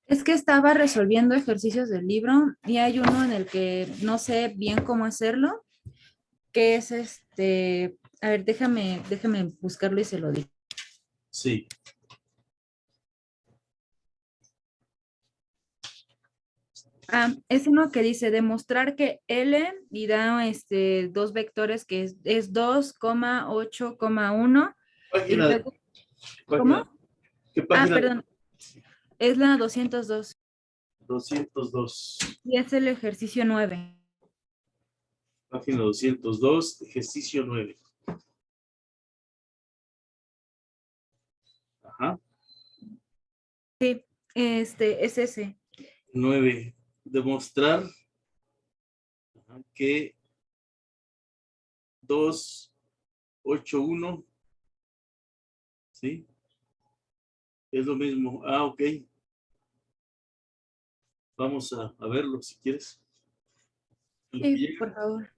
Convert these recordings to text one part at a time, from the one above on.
Es que estaba resolviendo ejercicios del libro y hay uno en el que no sé bien cómo hacerlo, que es a ver, déjame buscarlo y se lo digo. Sí. Es uno que dice demostrar que L y da dos vectores que es 2,8,1 y Página, luego, página, ¿cómo? ¿qué página? Perdón, es la 202 202. y es el ejercicio 9. Página 202, ejercicio 9. Ajá. Sí, es ese. 9. Demostrar que 281, ¿sí? Es lo mismo. Ah, ok. Vamos a verlo si quieres. Lo que Sí, llega. por favor.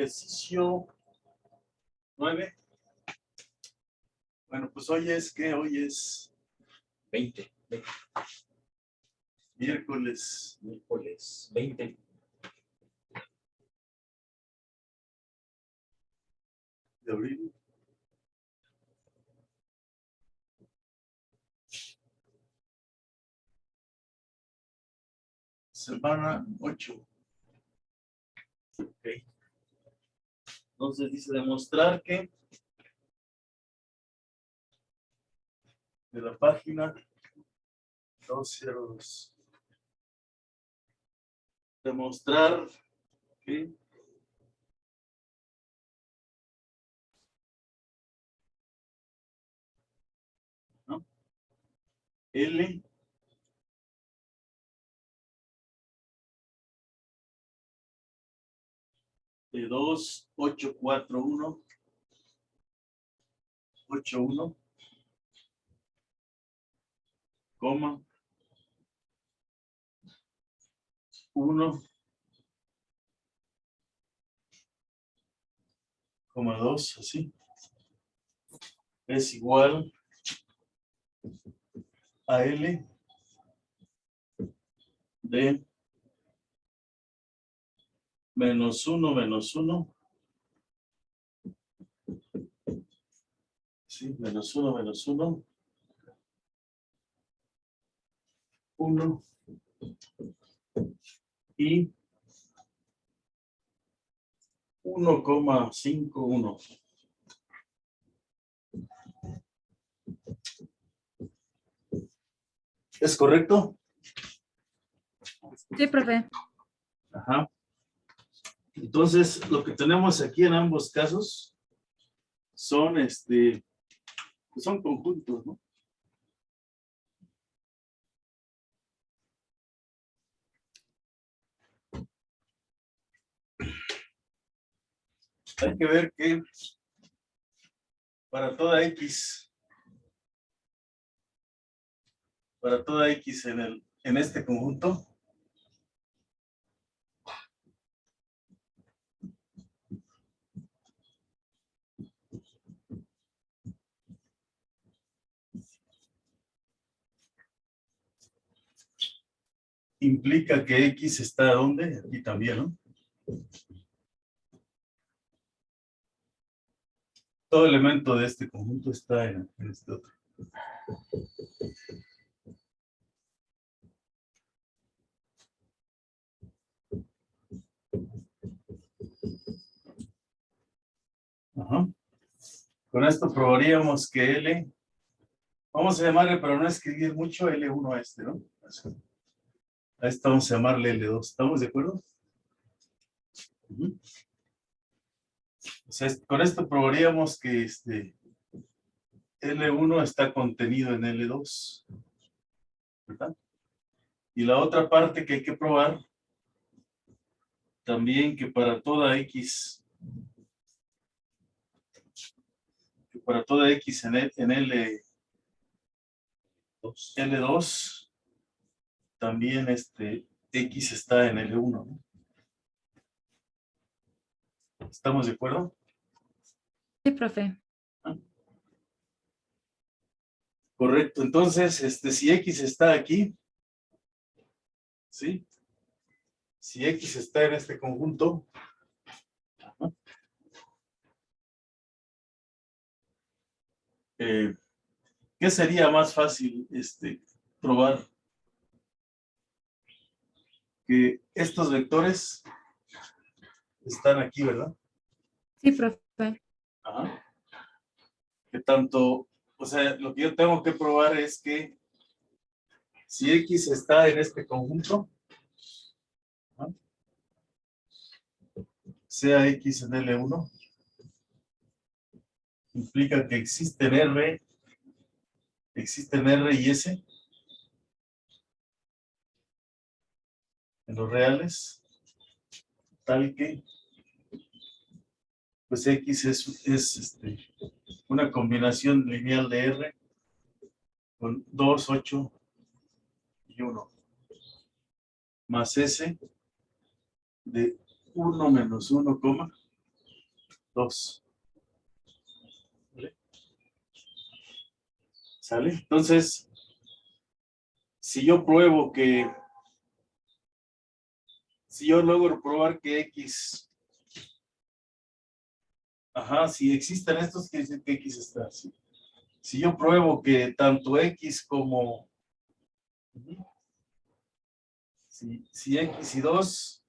Ejercicio 9. Bueno, pues hoy es hoy es 20. miércoles Miércoles 20. de abril. Semana 8. Ok. Entonces dice demostrar que de la página 202. Demostrar que ¿no? L de 2841 81, coma 1, coma 2, así, es igual a L de menos 1, sí, menos 1, 1, y 1,51. ¿Es correcto? Sí, profe. Ajá. Entonces, lo que tenemos aquí en ambos casos son, son conjuntos, ¿no? Hay que ver que para toda X en este conjunto, implica que X está ¿dónde? Aquí también, ¿no? Todo elemento de este conjunto está en este otro. Ajá. Con esto probaríamos que L, vamos a llamarle, pero no escribir mucho, L1 a este, ¿no? A esto vamos a llamarle L2. ¿Estamos de acuerdo? O sea, con esto probaríamos que L1 está contenido en L2, ¿verdad? Y la otra parte que hay que probar también que para toda X, en L2, también X está en L1, ¿no? ¿Estamos de acuerdo? Sí, profe. Correcto. Entonces, si X está aquí, ¿sí? Si X está en este conjunto, ¿qué sería más fácil probar? Que estos vectores están aquí, ¿verdad? Sí, profe. Ajá. Que tanto, o sea, lo que yo tengo que probar es que si X está en este conjunto, ¿no? Sea X en L1, implica que existen R y S en los reales, tal que pues X es una combinación lineal de R con 2, 8 y 1, más S de 1 menos 1, 2. ¿Vale? ¿Sale? Entonces, si yo logro probar que X, si existen estos, quiere decir que X está así. Si yo pruebo que tanto X como, si X y 2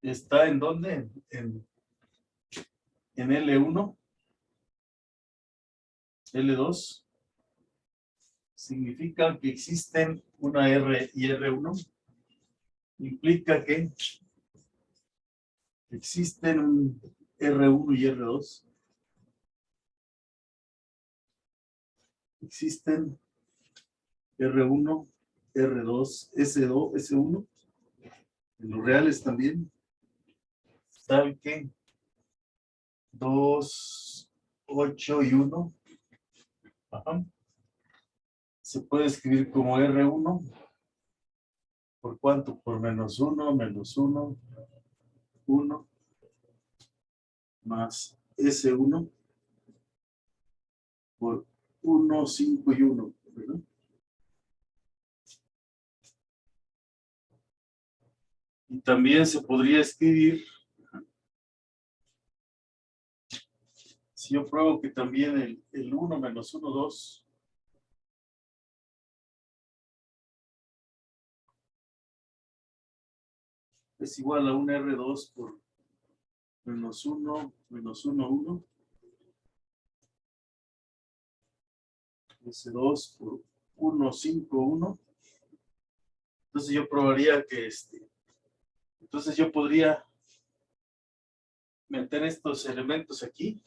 está en dónde, en L1, L2, significa que existen una R y R1, implica que existen un R1 y R2, existen R1, R2, S2, S1, en los reales también, tal que 2, 8 y 1, se puede escribir como R1, ¿por cuánto? Por menos 1, 1, más S1 por 1, 5 y 1, ¿verdad? Y también se podría escribir, si yo pruebo que también el 1 menos 1, 2, es igual a un R2 por menos 1, 1, S2 por 1, 5, 1. Entonces yo probaría que entonces yo podría meter estos elementos aquí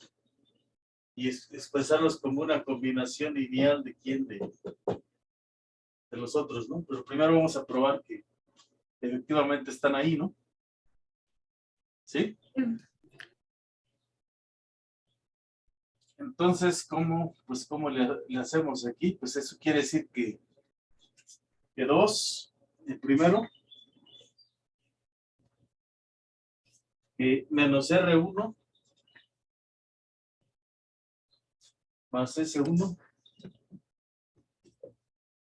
y expresarlos como una combinación lineal de quién, de los otros, ¿no? Pero primero vamos a probar que efectivamente están ahí, ¿no? ¿Sí? Entonces, ¿cómo le hacemos aquí? Pues eso quiere decir que 2, el primero, que menos R1 más S1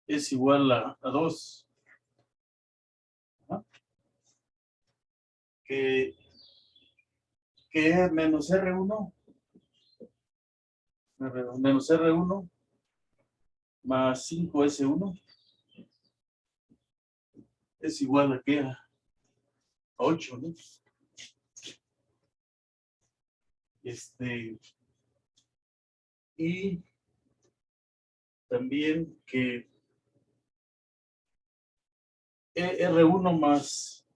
es igual a 2. Que menos R1, menos R1 más 5S1 es igual a ¿qué? A 8, ¿no? Y también que R1 más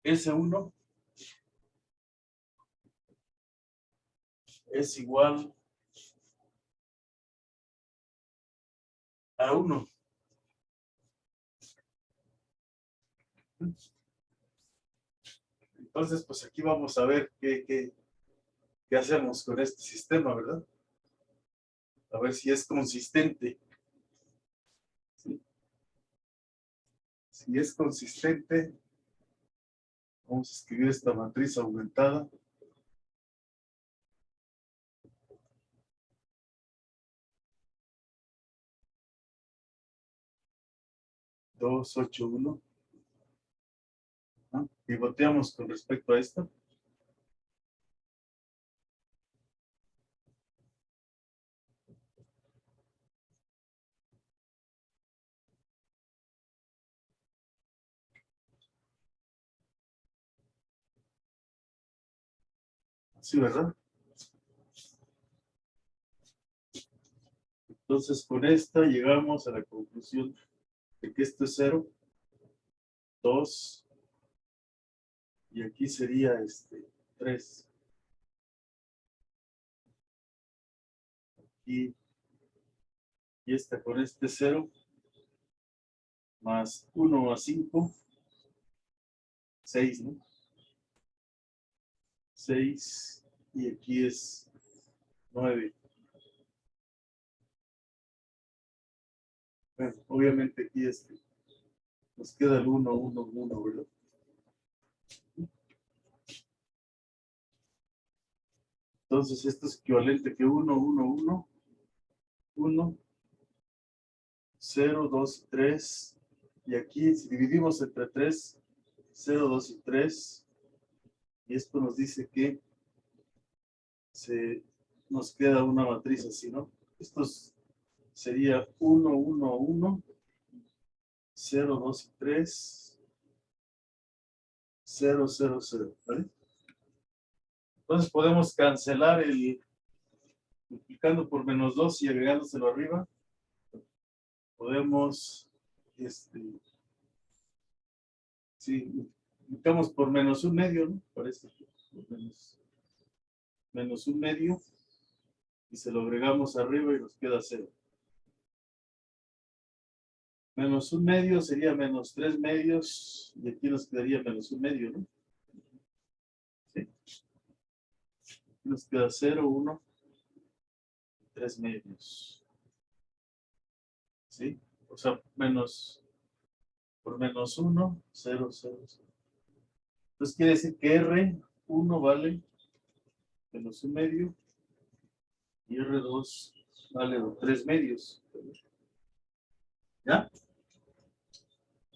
S1 es igual a 1. Entonces, pues aquí vamos a ver qué hacemos con este sistema, ¿verdad? A ver si es consistente. ¿Sí? Si es consistente, vamos a escribir esta matriz aumentada. Dos, 8, 1. Pivoteamos con respecto a esto. Sí, ¿verdad? Entonces, con esta llegamos a la conclusión de que esto es 0, 2, y aquí sería 3. Y esta con este 0, más 1 más 5, 6, ¿no? 6, y aquí es 9. Bueno, obviamente aquí nos queda el 1, 1, 1, ¿verdad? Entonces esto es equivalente que 1, 1, 1, 1, 0, 2, 3, y aquí si dividimos entre 3, 0, 2 y 3, y esto nos dice que nos queda una matriz así, ¿no? Esto sería 1, 1, 1, 0, 2 y 3, 0, 0, 0, ¿vale? Entonces podemos cancelar el multiplicando por menos 2 y agregándoselo arriba. Podemos, sí, multiplicamos por menos un medio, ¿no? Parece, menos un medio, y se lo agregamos arriba y nos queda 0. Menos un medio sería menos 3 medios, y aquí nos quedaría menos un medio, ¿no? ¿Sí? Aquí nos queda 0, 1, 3 medios. ¿Sí? O sea, por menos 1, 0, 0, 0. Entonces quiere decir que R1 vale menos un medio, y R2 vale 3 medios. ¿Ya?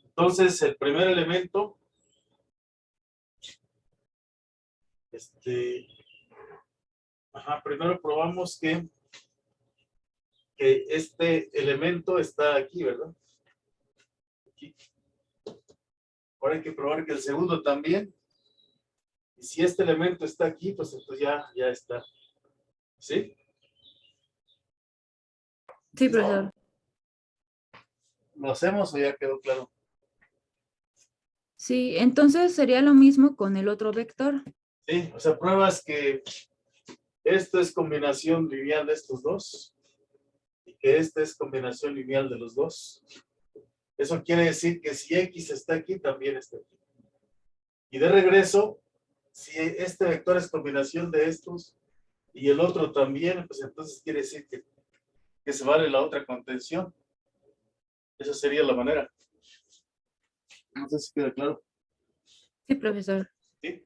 Entonces, el primer elemento, primero probamos que este elemento está aquí, ¿verdad? Aquí. Ahora hay que probar que el segundo también. Y si este elemento está aquí, pues entonces ya está. ¿Sí? Sí, profesor. ¿Lo hacemos o ya quedó claro? Sí, entonces sería lo mismo con el otro vector. Sí, o sea, pruebas que esto es combinación lineal de estos dos y que esta es combinación lineal de los dos. Eso quiere decir que si X está aquí, también está aquí. Y de regreso, si este vector es combinación de estos y el otro también, pues entonces quiere decir que se vale la otra contención. Esa sería la manera. No sé si queda claro. Sí, profesor. ¿Sí?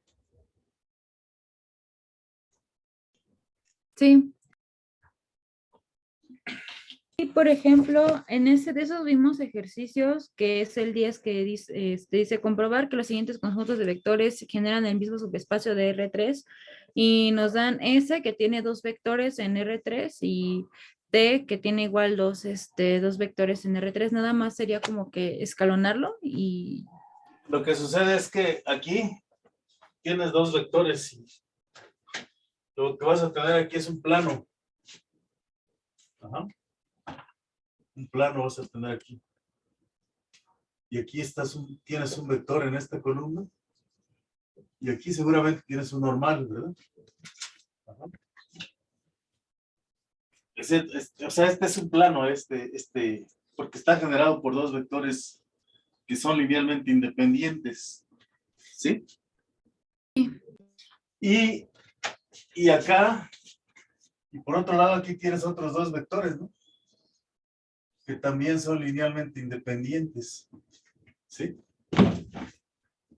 Sí. Y por ejemplo, en ese de esos mismos ejercicios, que es el 10 que dice comprobar que los siguientes conjuntos de vectores generan el mismo subespacio de R3 y nos dan S que tiene dos vectores en R3 y T que tiene igual dos vectores en R3. Nada más sería como que escalonarlo y... Lo que sucede es que aquí tienes dos vectores y lo que vas a tener aquí es un plano. Ajá. Un plano vas a tener aquí. Y aquí tienes un vector en esta columna. Y aquí seguramente tienes un normal, ¿verdad? Ajá. O sea, este es un plano, este porque está generado por dos vectores que son linealmente independientes. ¿Sí? Y acá, y por otro lado, aquí tienes otros dos vectores, ¿no? Que también son linealmente independientes. ¿Sí?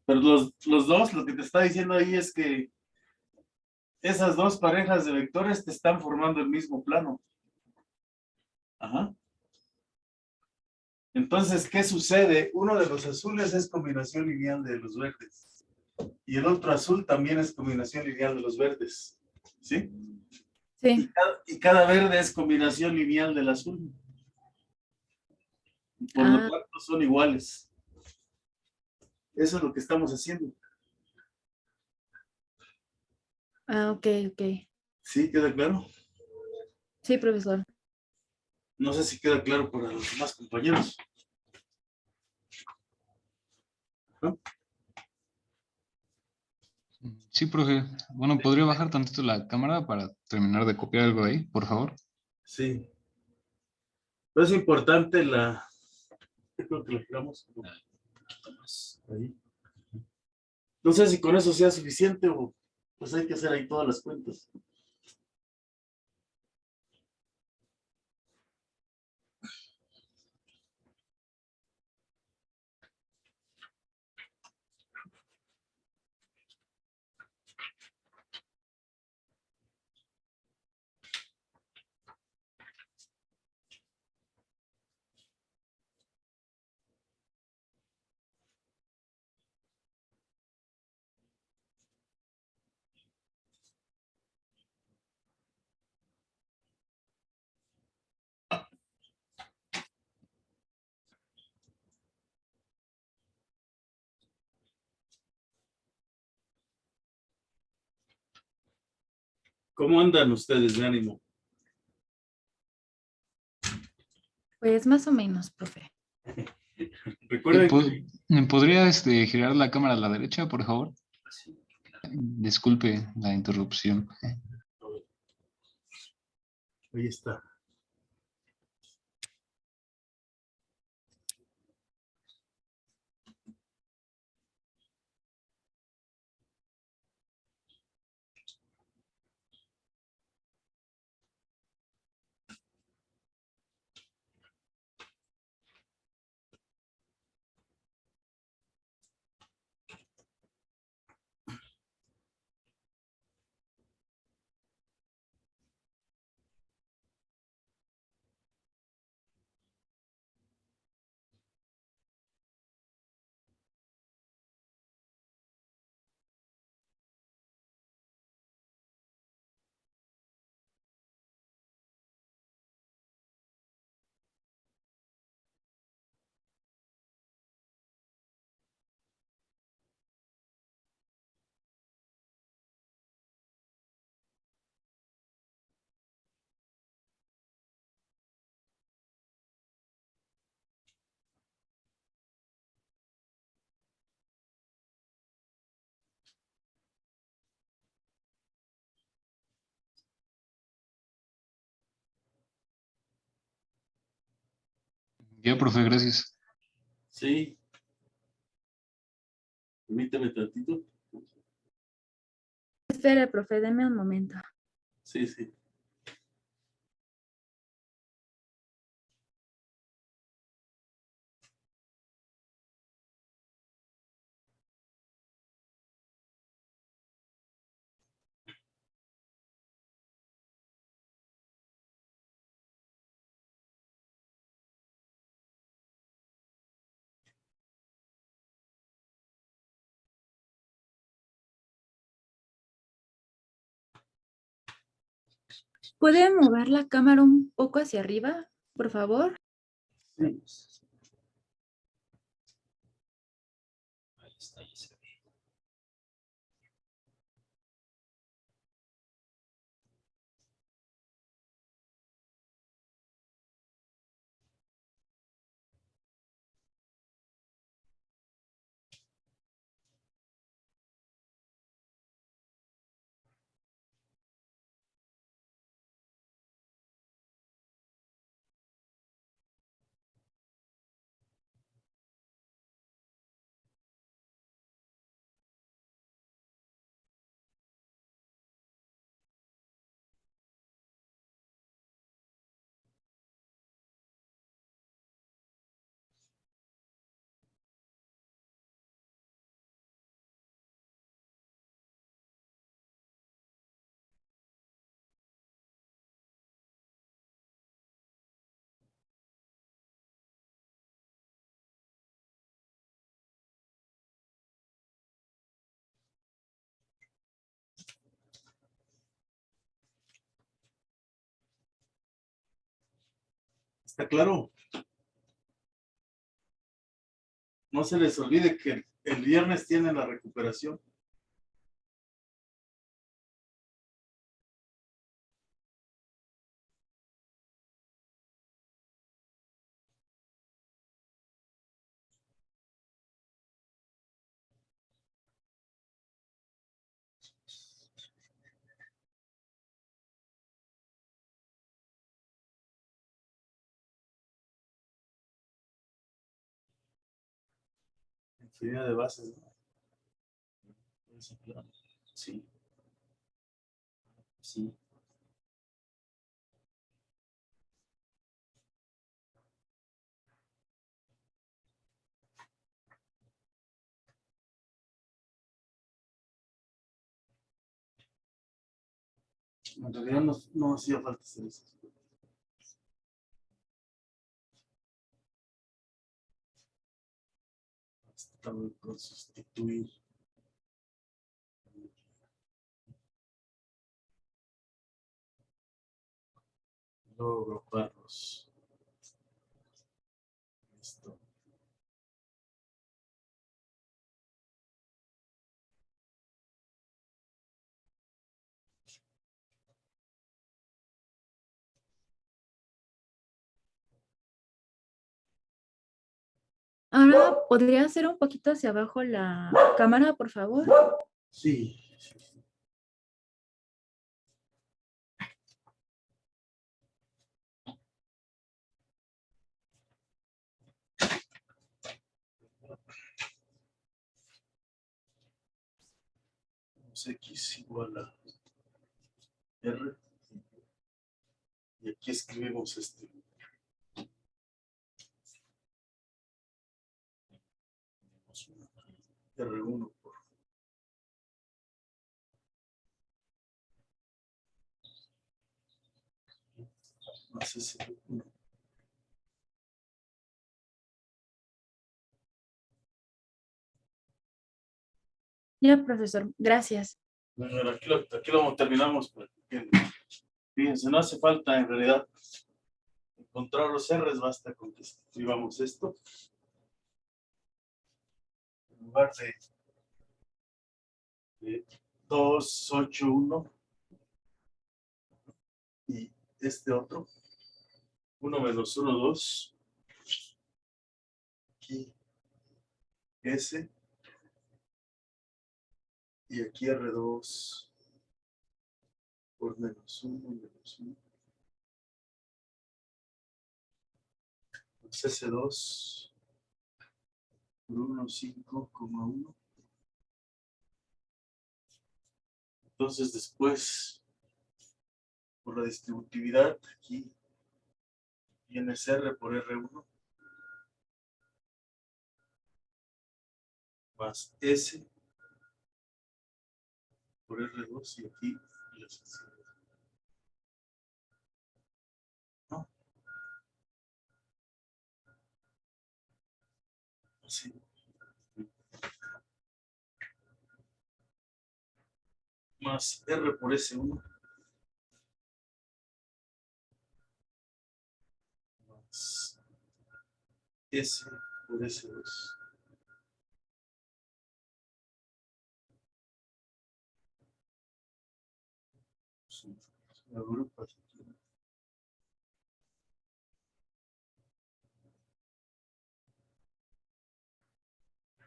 Pero los dos, lo que te está diciendo ahí es que esas dos parejas de vectores te están formando el mismo plano. Ajá. Entonces, ¿qué sucede? Uno de los azules es combinación lineal de los verdes. Y el otro azul también es combinación lineal de los verdes. ¿Sí? Sí. Y cada verde es combinación lineal del azul. Por lo Ah, tanto, son iguales. Eso es lo que estamos haciendo. ok, ok. ¿Sí? ¿Queda claro? Sí, profesor. No sé si queda claro para los demás compañeros. ¿No? Sí, profe. Bueno, ¿podría bajar tantito la cámara para terminar de copiar algo de ahí, por favor? Sí. Pero es importante la... Yo creo que la giramos un poquito más ahí. No sé si con eso sea suficiente o pues hay que hacer ahí todas las cuentas. ¿Cómo andan ustedes de ánimo? Pues más o menos, profe. Recuerden que... ¿Me podría girar la cámara a la derecha, por favor? Disculpe la interrupción. Ahí está. Ya, profe, gracias. Sí. Permíteme tantito. Espere, profe, deme un momento. Sí, sí. ¿Puede mover la cámara un poco hacia arriba, por favor? Sí. Ahí está, ahí se ve. ¿Está claro? No se les olvide que el viernes tienen la recuperación. Infinidad de bases, ¿no? Sí. Sí. En realidad no hacía falta hacer eso. Estaba por sustituir. Luego agruparlos. Listo. Ahora, ¿podría hacer un poquito hacia abajo la cámara, por favor? Sí. X igual a R. Y aquí escribimos R1 por más S1. Ya, profesor, gracias. Bueno, aquí lo terminamos. Porque, fíjense, no hace falta en realidad encontrar los R's, basta con que escribamos esto. En lugar de 2, 8, 1 y este otro, 1 menos 1, 2. Aquí S y aquí R2 por menos 1, menos 1. Pues S2 por 1, 5,1. Entonces después, por la distributividad, aquí viene R por R1 más S por R2 y aquí los ¿no? Así. Más R por S1 más S por S2. Sí, se agrupa aquí.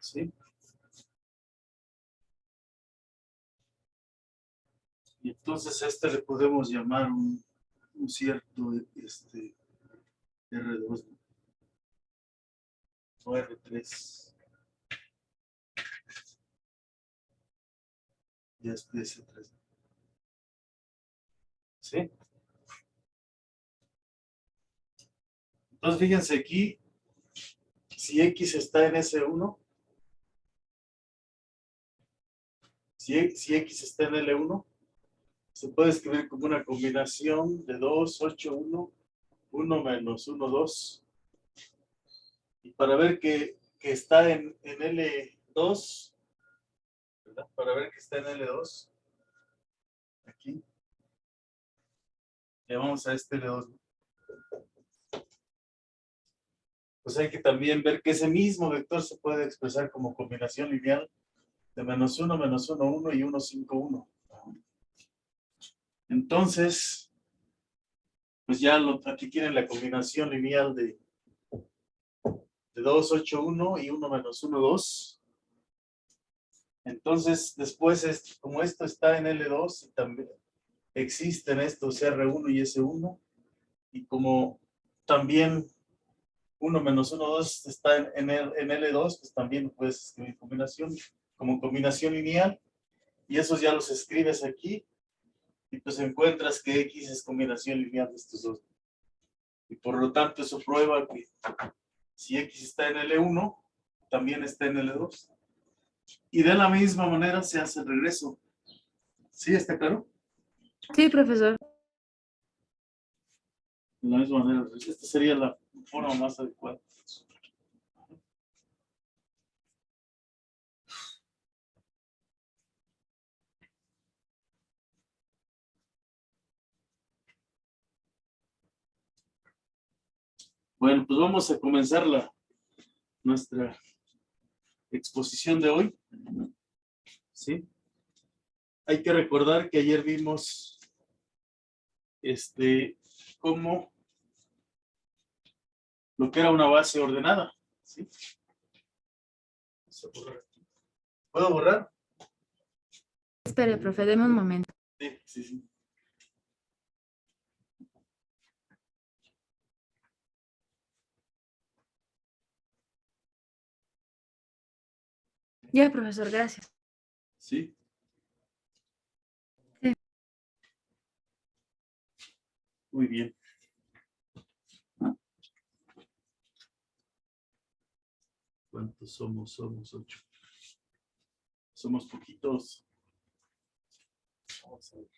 ¿Sí? Y entonces a este le podemos llamar un cierto R2 o R3 y este S3. ¿Sí? Entonces fíjense aquí, si X está en S1, si X está en L1, se puede escribir como una combinación de 2, 8, 1, 1 menos 1, 2. Y para ver que está en L2, ¿verdad? Para ver que está en L2, aquí, llamamos a este L2. pues hay que también ver que ese mismo vector se puede expresar como combinación lineal de -1, -1, 1 y 1, 5, 1. Entonces, pues ya aquí tienen la combinación lineal de 2, 8, 1 y 1 -1, 2. Entonces, después, como esto está en L2, y también existen estos R1 y S1, y como también 1 -1, 2 está en L2, pues también lo puedes escribir como combinación lineal, y esos ya los escribes aquí, y pues encuentras que X es combinación lineal de estos dos. Y por lo tanto, eso prueba que si X está en L1, también está en L2. Y de la misma manera se hace el regreso. ¿Sí está claro? Sí, profesor. De la misma manera, esta sería la forma más adecuada. Bueno, pues vamos a comenzar nuestra exposición de hoy. ¿Sí? Hay que recordar que ayer vimos cómo lo que era una base ordenada. ¿Sí? ¿Puedo borrar? Espere, profe, deme un momento. Sí, sí, sí. Ya, profesor, gracias. Sí. Sí. Muy bien. ¿Cuántos somos? Somos 8. Somos poquitos. Vamos a ver.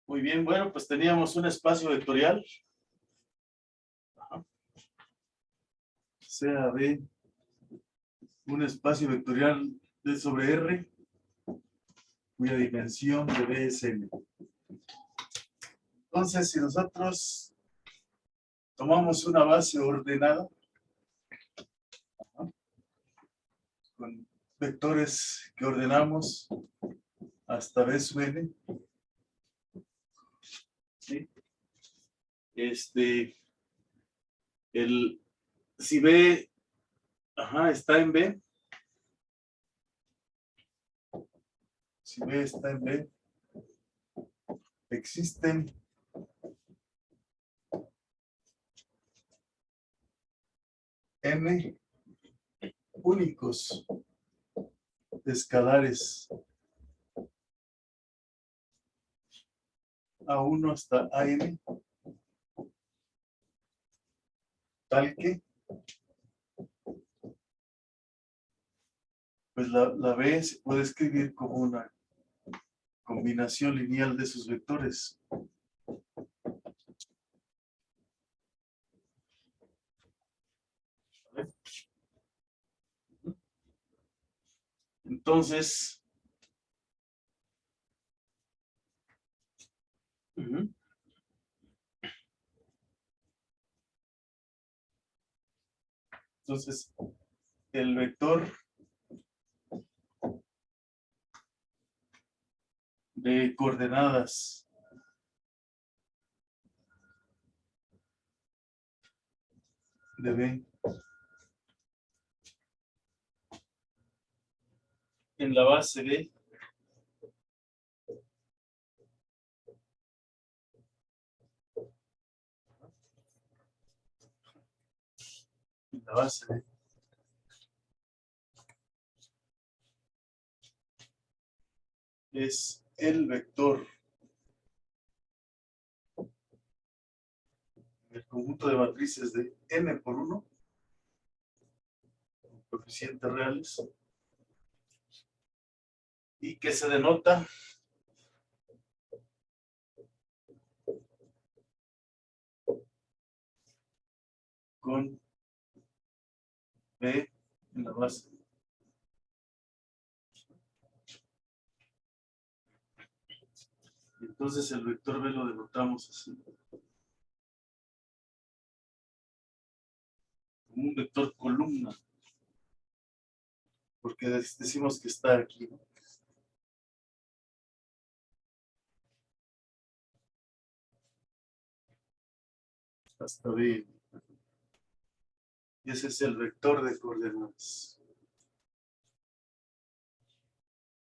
Muy bien, bueno, pues teníamos un espacio vectorial. Ajá. Sea de un espacio vectorial D sobre R, cuya dimensión de B es N. Entonces, si nosotros tomamos una base ordenada, ajá, con vectores que ordenamos hasta B sub N, ¿sí? Si B, ajá, está en B, si B está en B, existen N únicos escalares A1 hasta AN, tal que pues la B se puede escribir como una combinación lineal de sus vectores. ¿Vale? Entonces, el vector de coordenadas de B en la base B en la base B es el vector el conjunto de matrices de n por 1, coeficientes reales, y que se denota con B en la base. Entonces el vector B lo denotamos así, como un vector columna, porque decimos que está aquí, ¿no? Hasta B. Y ese es el vector de coordenadas.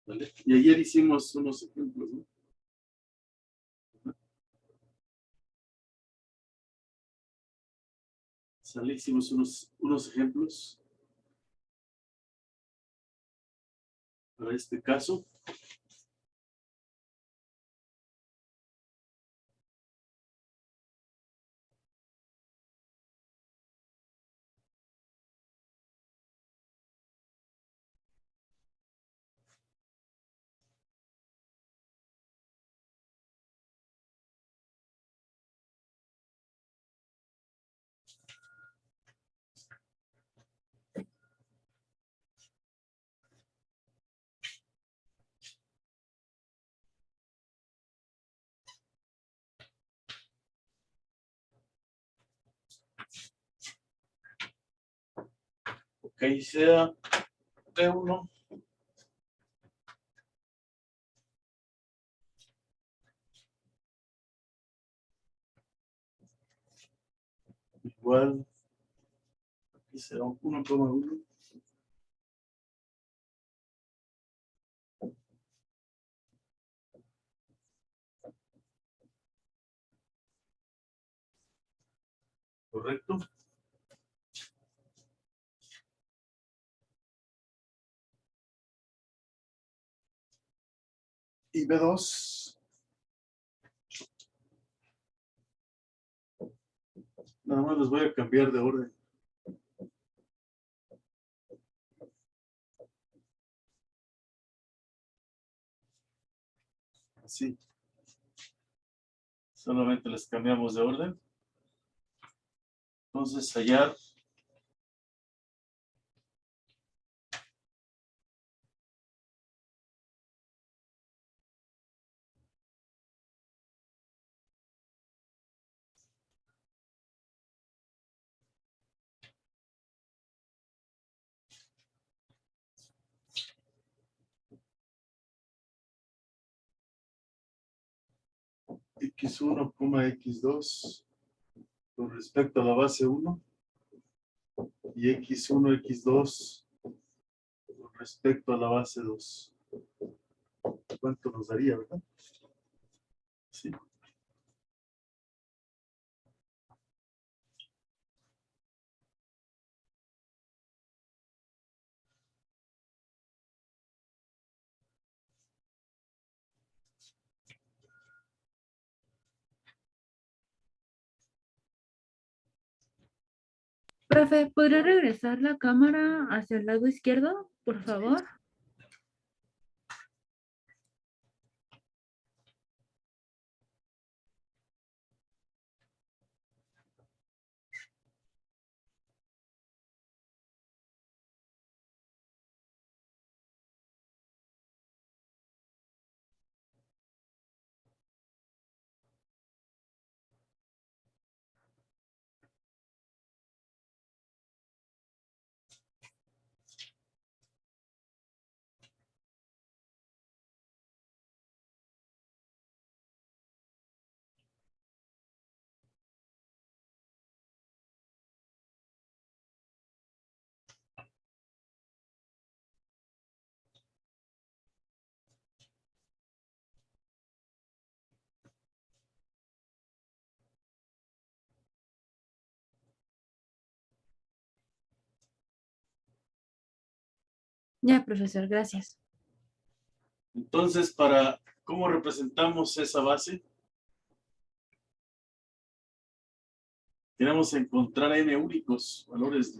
¿Vale? Y ayer hicimos unos ejemplos, ¿no? ¿Sale? Hicimos unos ejemplos para este caso. Ok, sea P1 igual, aquí será un 1,1. ¿Correcto? Y B2, nada más los voy a cambiar de orden. Así. Solamente les cambiamos de orden. Entonces, hallar x1, x2 con respecto a la base 1 y x1, x2 con respecto a la base 2. ¿Cuánto nos daría, verdad? Sí. Profe, ¿podría regresar la cámara hacia el lado izquierdo, por favor? Ya, profesor, gracias. Entonces, ¿cómo representamos esa base? Queremos encontrar n únicos valores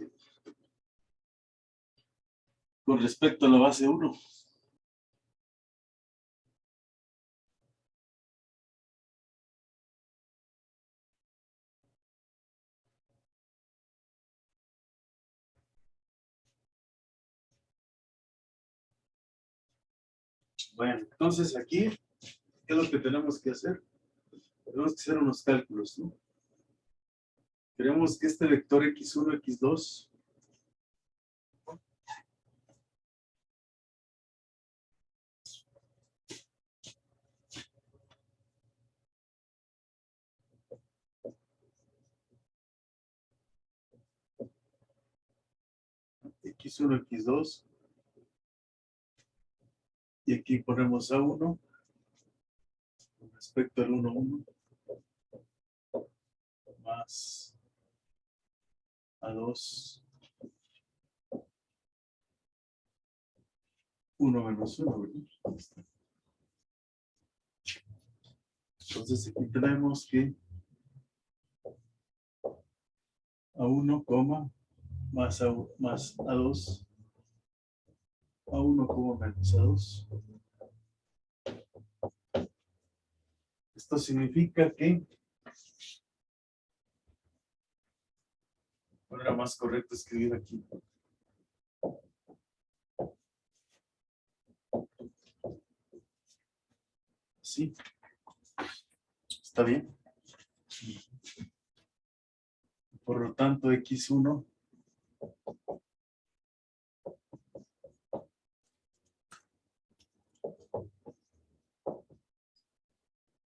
con respecto a la base 1. Bueno, entonces aquí, ¿qué es lo que tenemos que hacer? Tenemos que hacer unos cálculos, ¿no? Queremos que este vector x1, x2 x1, x2 y aquí ponemos A1 con respecto al 1, 1 más A2 1 menos 1, ¿verdad? Entonces aquí tenemos que A1, más A2 A1, menos A2. Esto significa que bueno, era más correcto escribir aquí. Sí. Está bien. Por lo tanto, x1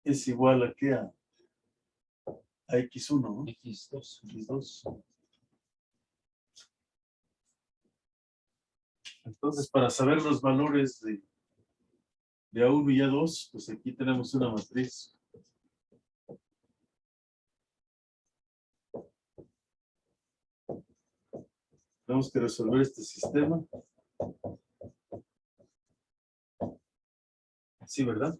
es igual a ¿qué? A x1, ¿no? X2. x2. Entonces, para saber los valores de A1 y A2, pues aquí tenemos una matriz. Tenemos que resolver este sistema. Sí, ¿verdad?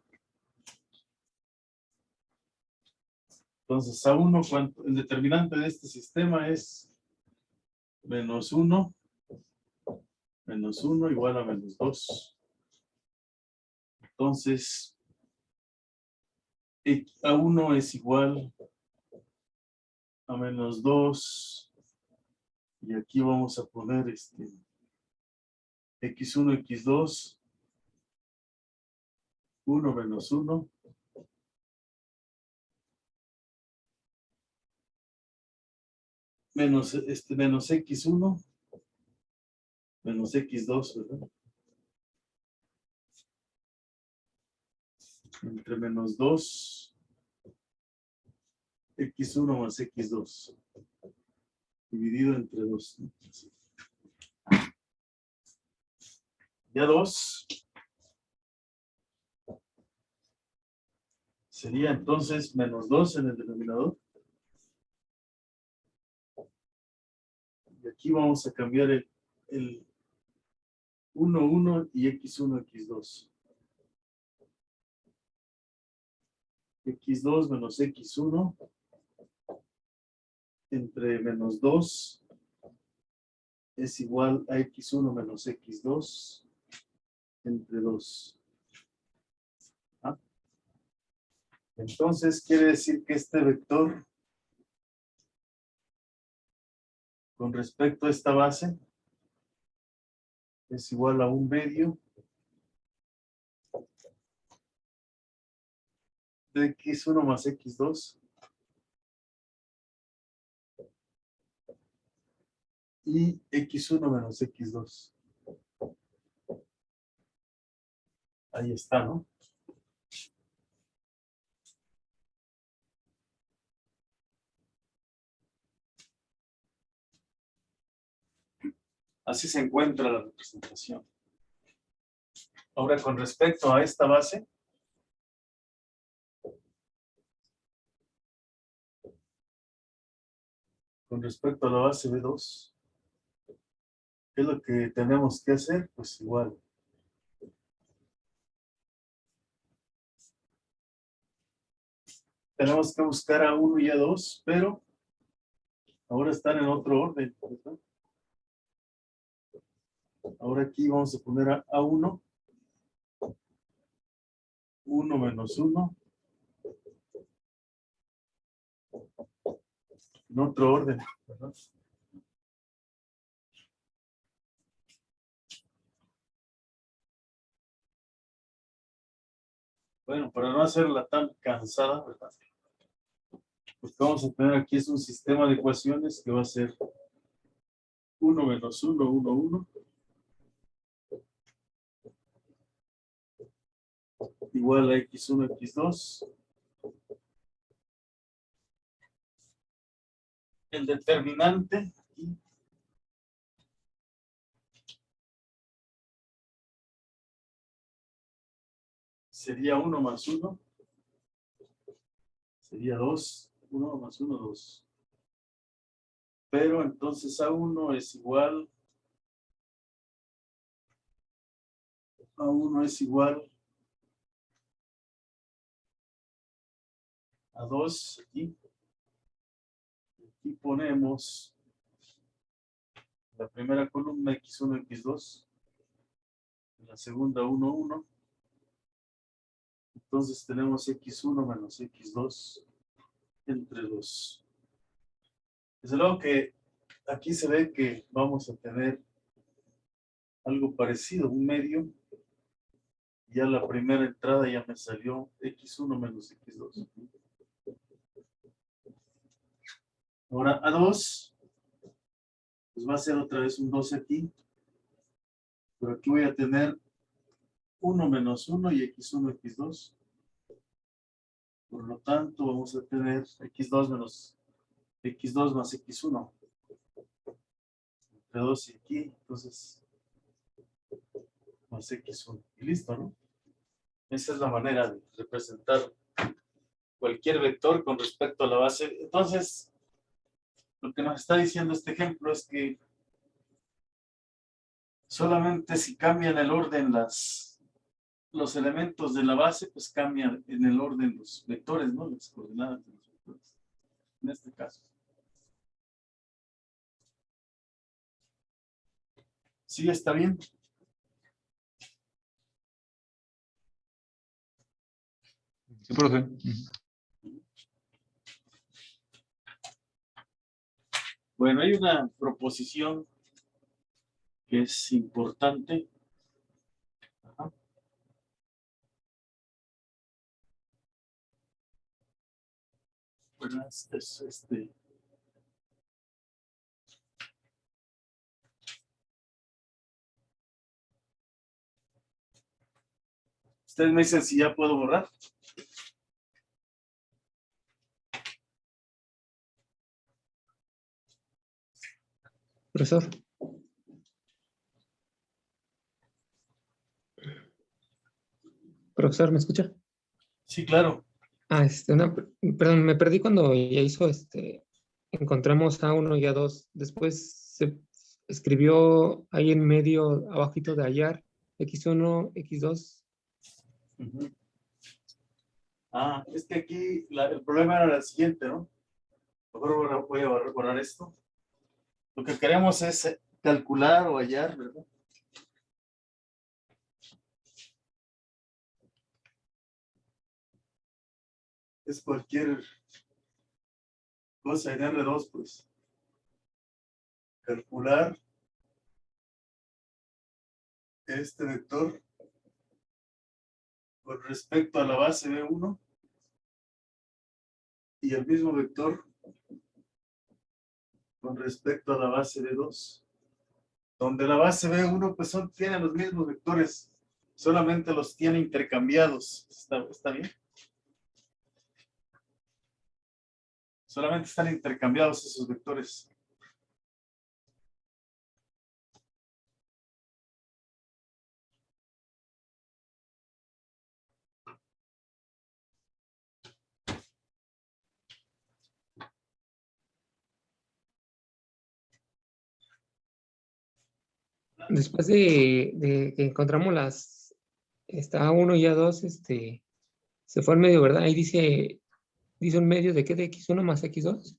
Entonces, A1, el determinante de este sistema es menos 1 igual a menos 2. Entonces, A1 es igual a menos 2. Y aquí vamos a poner x1, x2, 1 menos 1. Menos x1, menos x2, ¿verdad? Entre menos 2, x1 más x2. Dividido entre 2. ¿No? Ya 2 sería entonces menos 2 en el denominador. Y aquí vamos a cambiar el 1, 1 y x1, x2. x2 menos x1 entre menos 2 es igual a x1 menos x2 entre 2. ¿Ah? Entonces quiere decir que este vector con respecto a esta base es igual a 1/2 de x1 más x2 y x1 menos x2. Ahí está, ¿no? Así se encuentra la representación. Ahora, con respecto a esta base, con respecto a la base B2, ¿qué es lo que tenemos que hacer? Pues igual. Tenemos que buscar a 1 y a 2, pero Ahora están en otro orden, ¿verdad? Ahora aquí vamos a poner a A1. 1 menos 1. En otro orden, ¿verdad? Bueno, para no hacerla tan cansada, ¿verdad? Pues vamos a tener aquí es un sistema de ecuaciones que va a ser 1 menos 1, 1, 1. Igual a x1, x2. El determinante aquí sería 1 más 1. Sería 2. 1 más 1, 2. Pero entonces A1 es igual. A1 es igual a 2 aquí. Aquí ponemos la primera columna x1, x2. La segunda 1, 1. Entonces tenemos x1 menos x2 entre 2. Desde luego que aquí se ve que vamos a tener algo parecido, un medio. Ya la primera entrada ya me salió x1 menos x2. Ahora A2, pues va a ser otra vez un 2 aquí. Pero aquí voy a tener 1 menos 1 y x1, x2. Por lo tanto, vamos a tener x2 menos x2 más x1. Entre 2 y aquí, entonces, más x1. Y listo, ¿no? Esa es la manera de representar cualquier vector con respecto a la base. Entonces, lo que nos está diciendo este ejemplo es que solamente si cambian el orden los elementos de la base, pues cambian en el orden los vectores, ¿no? Las coordenadas de los vectores. En este caso. ¿Sí está bien? Sí, profe. Bueno, hay una proposición que es importante. Ajá. Bueno, Ustedes me dicen si ya puedo borrar. Profesor, profesor, ¿me escucha? Sí, claro. Perdón, me perdí cuando ya hizo encontramos A1 y A2. Después se escribió ahí en medio, abajito de hallar, X1, X2. Ujú. Es que aquí el problema era el siguiente, ¿no? Mejor voy a borrar esto. Lo que queremos es calcular o hallar, ¿verdad? Es cualquier cosa en R2, pues. Calcular este vector con respecto a la base B1 y el mismo vector con respecto a la base B2. Donde la base B1 pues tiene los mismos vectores, solamente los tiene intercambiados. ¿Está bien? Solamente están intercambiados esos vectores. Después de que encontramos A1 y A2, se fue al medio, ¿verdad? Ahí dice un medio de qué, de X1 más X2.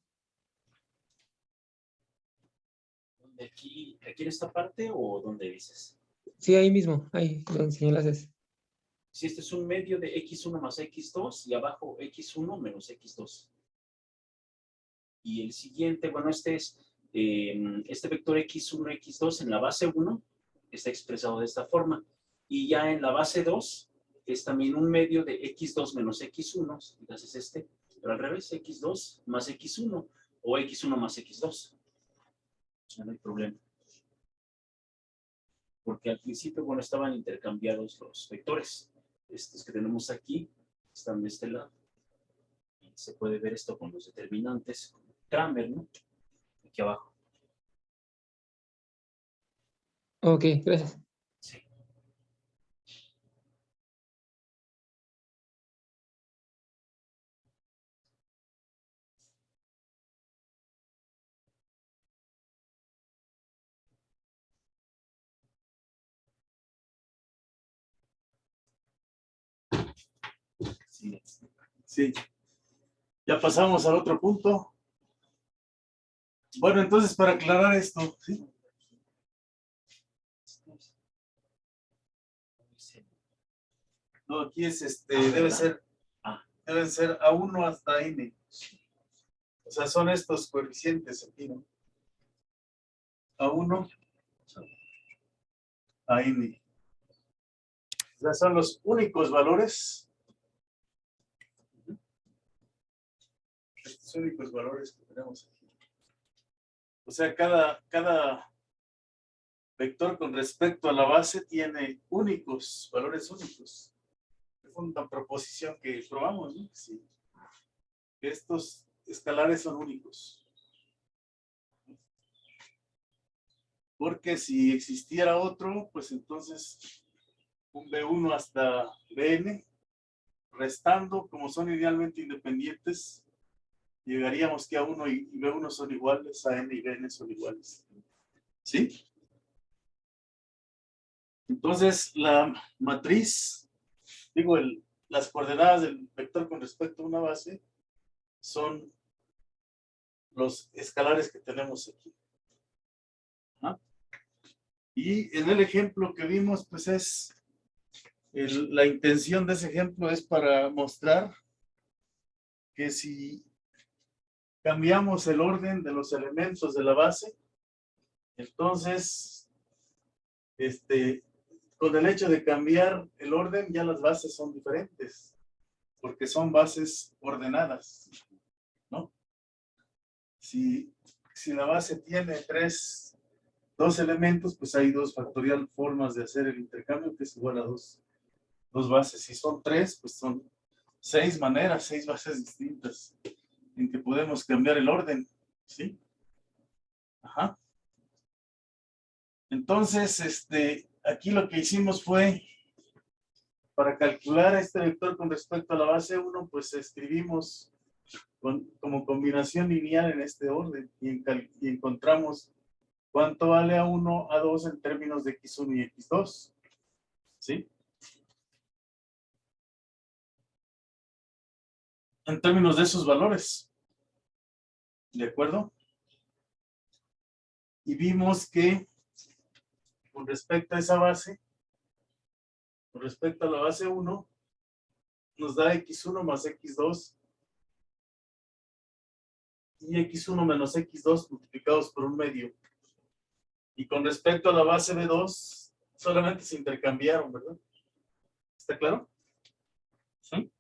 aquí en esta parte o dónde dices? Sí, ahí mismo, ahí donde señalas es. Si este es un medio de x1 más x2 y abajo x1 menos x2. Y el siguiente, bueno, este es este vector x1, x2 en la base 1 está expresado de esta forma. Y ya en la base 2 es también un medio de x2 menos x1, entonces este, pero al revés, x2 más x1 o x1 más x2. Ya no hay problema. Porque al principio, bueno, estaban intercambiados los vectores. Estos que tenemos aquí están de este lado. Y se puede ver esto con los determinantes, con Kramer, ¿no? Aquí abajo. Ok, gracias. Sí. Sí. Sí. Ya pasamos al otro punto. Bueno, entonces para aclarar esto, ¿sí? No, aquí es deben ser A1 hasta N. O sea, son estos coeficientes aquí, ¿no? A1 a N. O sea, son los únicos valores. Estos únicos valores que tenemos aquí. O sea, cada vector con respecto a la base tiene únicos, valores únicos. Es una proposición que probamos, ¿no? Sí. Que estos escalares son únicos. Porque si existiera otro, pues entonces un B1 hasta Bn, restando, como son idealmente independientes, llegaríamos que A1 y B1 son iguales, a N y Bn son iguales. ¿Sí? Entonces, la matriz, digo, las coordenadas del vector con respecto a una base son los escalares que tenemos aquí. ¿Ah? Y en el ejemplo que vimos, pues es, la intención de ese ejemplo es para mostrar que si cambiamos el orden de los elementos de la base, entonces, con el hecho de cambiar el orden, ya las bases son diferentes, porque son bases ordenadas, ¿no? Si la base tiene dos elementos, pues hay dos factorial formas de hacer el intercambio, que es igual a dos bases. Si son tres, pues son 6 maneras, 6 bases distintas en que podemos cambiar el orden, ¿sí? Ajá. Entonces, aquí lo que hicimos fue, para calcular este vector con respecto a la base 1, pues escribimos como combinación lineal en este orden y encontramos cuánto vale A1, A2 en términos de X1 y X2, ¿sí? En términos de esos valores, ¿de acuerdo? Y vimos que con respecto a esa base, con respecto a la base 1, nos da X1 más X2 y X1 menos X2 multiplicados por un medio. Y con respecto a la base B2, solamente se intercambiaron, ¿verdad? ¿Está claro? ¿Sí?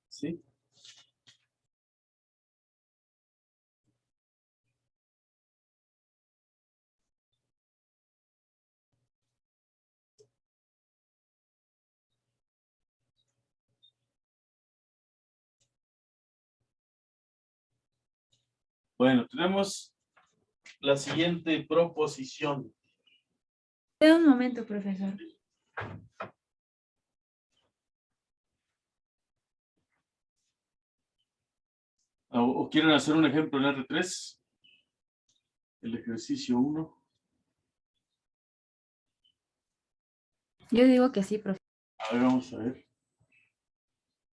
¿Sí? Bueno, tenemos la siguiente proposición. Espera un momento, profesor. ¿O quieren hacer un ejemplo en R3? El ejercicio 1. Yo digo que sí, profesor. A ver, vamos a ver.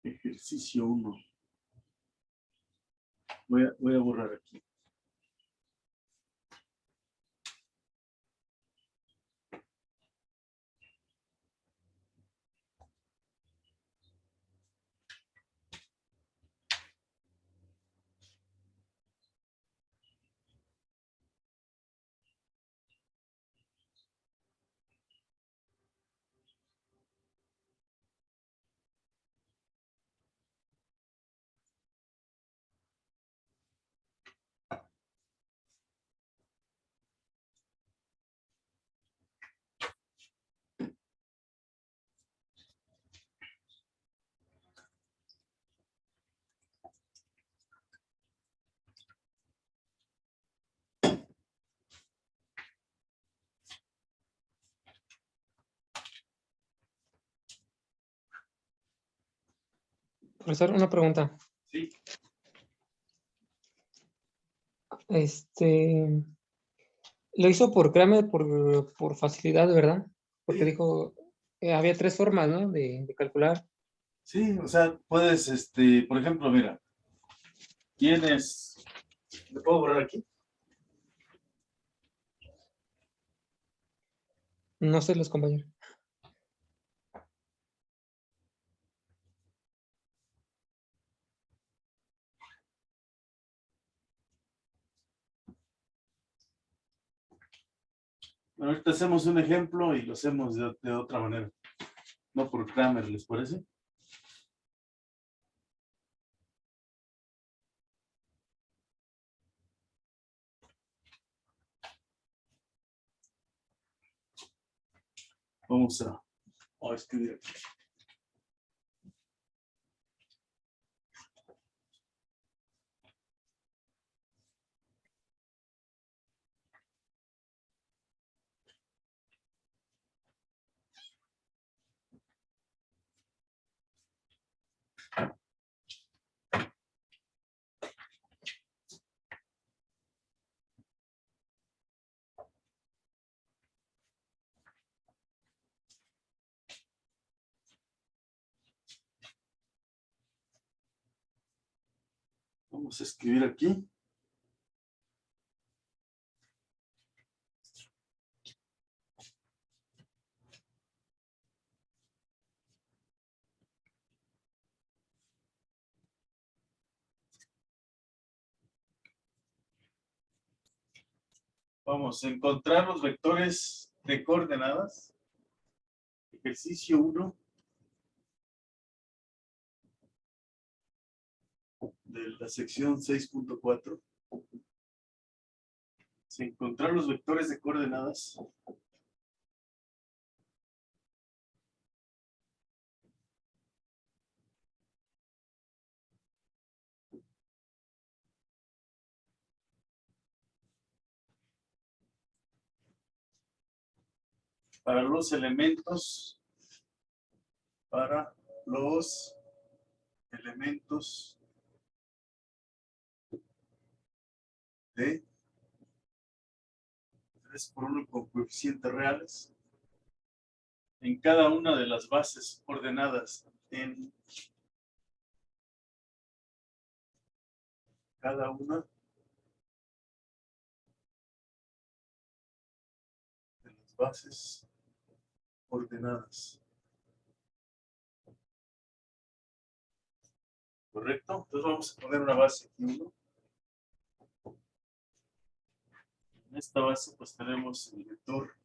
Ejercicio 1. Voy a borrar aquí. Profesor, una pregunta. Sí, Lo hizo por Kramer por facilidad, ¿verdad? Porque sí, dijo, había tres formas, ¿no? De calcular. sí, o sea, puedes, por ejemplo, mira, tienes, ¿le puedo borrar aquí? No sé los compañeros. Bueno, ahorita hacemos un ejemplo y lo hacemos de otra manera, no por Kramer, ¿les parece? Vamos a escribir aquí. Vamos a escribir aquí. Vamos a encontrar los vectores de coordenadas. Ejercicio 1 de la sección 6.4. Encontrar los vectores de coordenadas para los elementos de 3 por 1 con coeficientes reales en cada una de las bases ordenadas en cada una de las bases ordenadas. ¿Correcto? Entonces vamos a poner una base aquí 1. En esta base pues tenemos el vector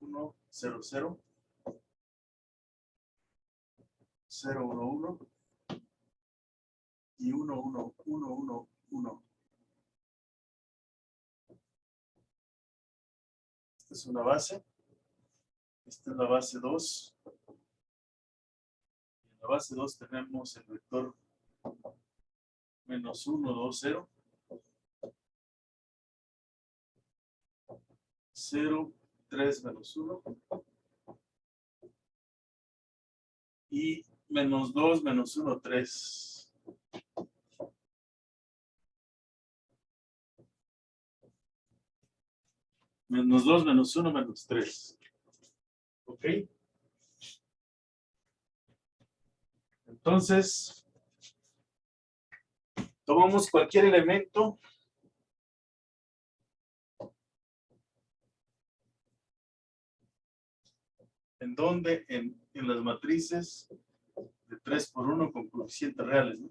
1, 0, 0, 0, 1, 1 y 1, 1, 1, 1, 1. Esta es una base. Esta es la base 2. En la base 2 tenemos el vector menos 1, 2, 0. 0, 3, menos 1. Y menos 2, menos 1, 3. Menos 2, menos 1, menos 3. ¿Ok? Entonces, tomamos cualquier elemento en donde en las matrices de 3 por 1 con coeficientes reales, ¿no?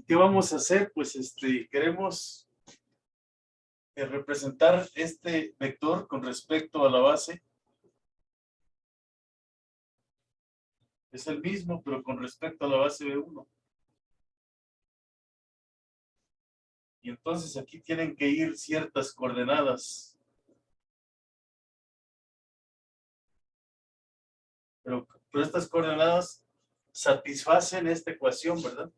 ¿Qué vamos a hacer? Pues queremos representar este vector con respecto a la base. Es el mismo, pero con respecto a la base B1. Y entonces aquí tienen que ir ciertas coordenadas. Pero estas coordenadas satisfacen esta ecuación, ¿verdad?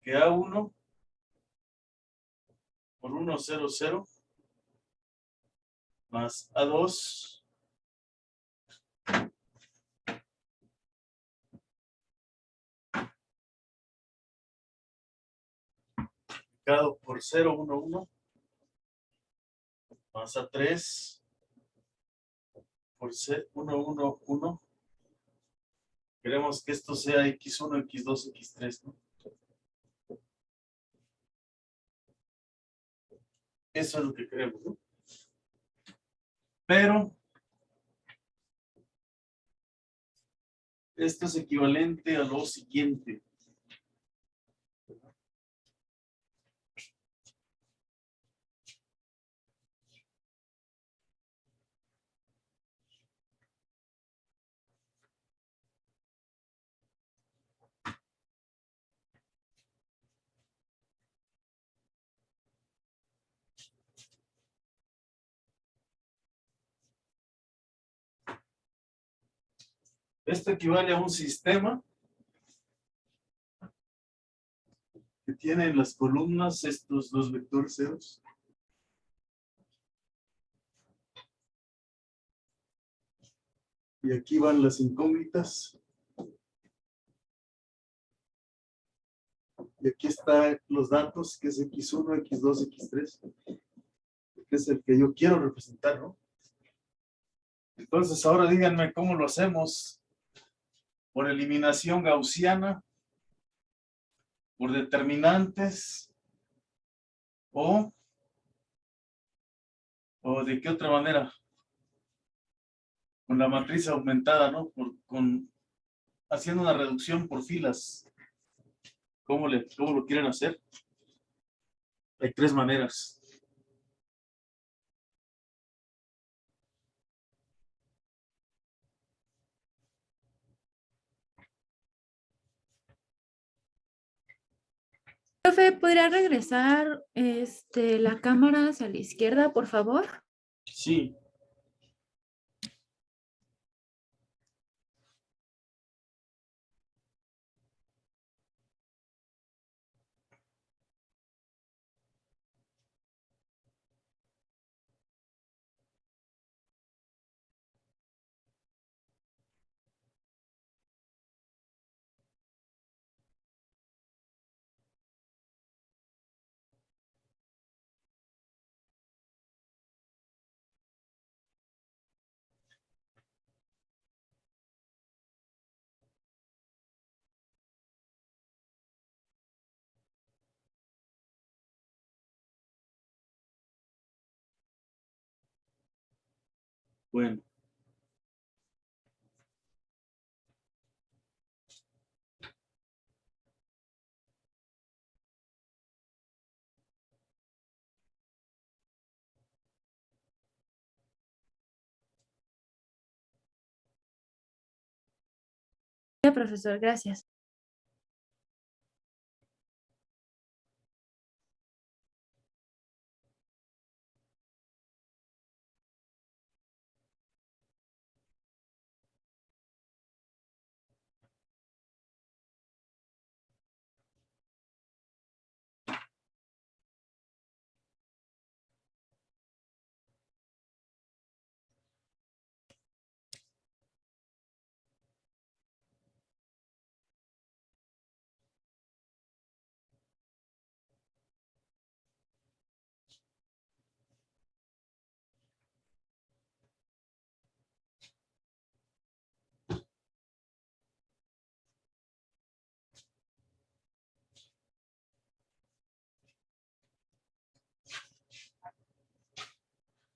Que A1 por 1, 0, 0 más A2 Multiplicado por 0, 1, 1. Más a 3 por 1, 1, 1. Queremos que esto sea x1, x2, x3, ¿no? Eso es lo que queremos, ¿no? Pero esto es equivalente a lo siguiente. Esto equivale a un sistema que tiene en las columnas estos dos vectores ceros. Y aquí van las incógnitas. Y aquí están los datos, que es x1, x2, x3. Que es el que yo quiero representar, ¿no? Entonces ahora díganme cómo lo hacemos. Por eliminación gaussiana, por determinantes, o de qué otra manera. Con la matriz aumentada, ¿no? Haciendo una reducción por filas. ¿Cómo lo quieren hacer? Hay tres maneras. Profe, ¿podría regresar la cámara hacia la izquierda, por favor? Sí. Bueno. Ya, profesor, gracias.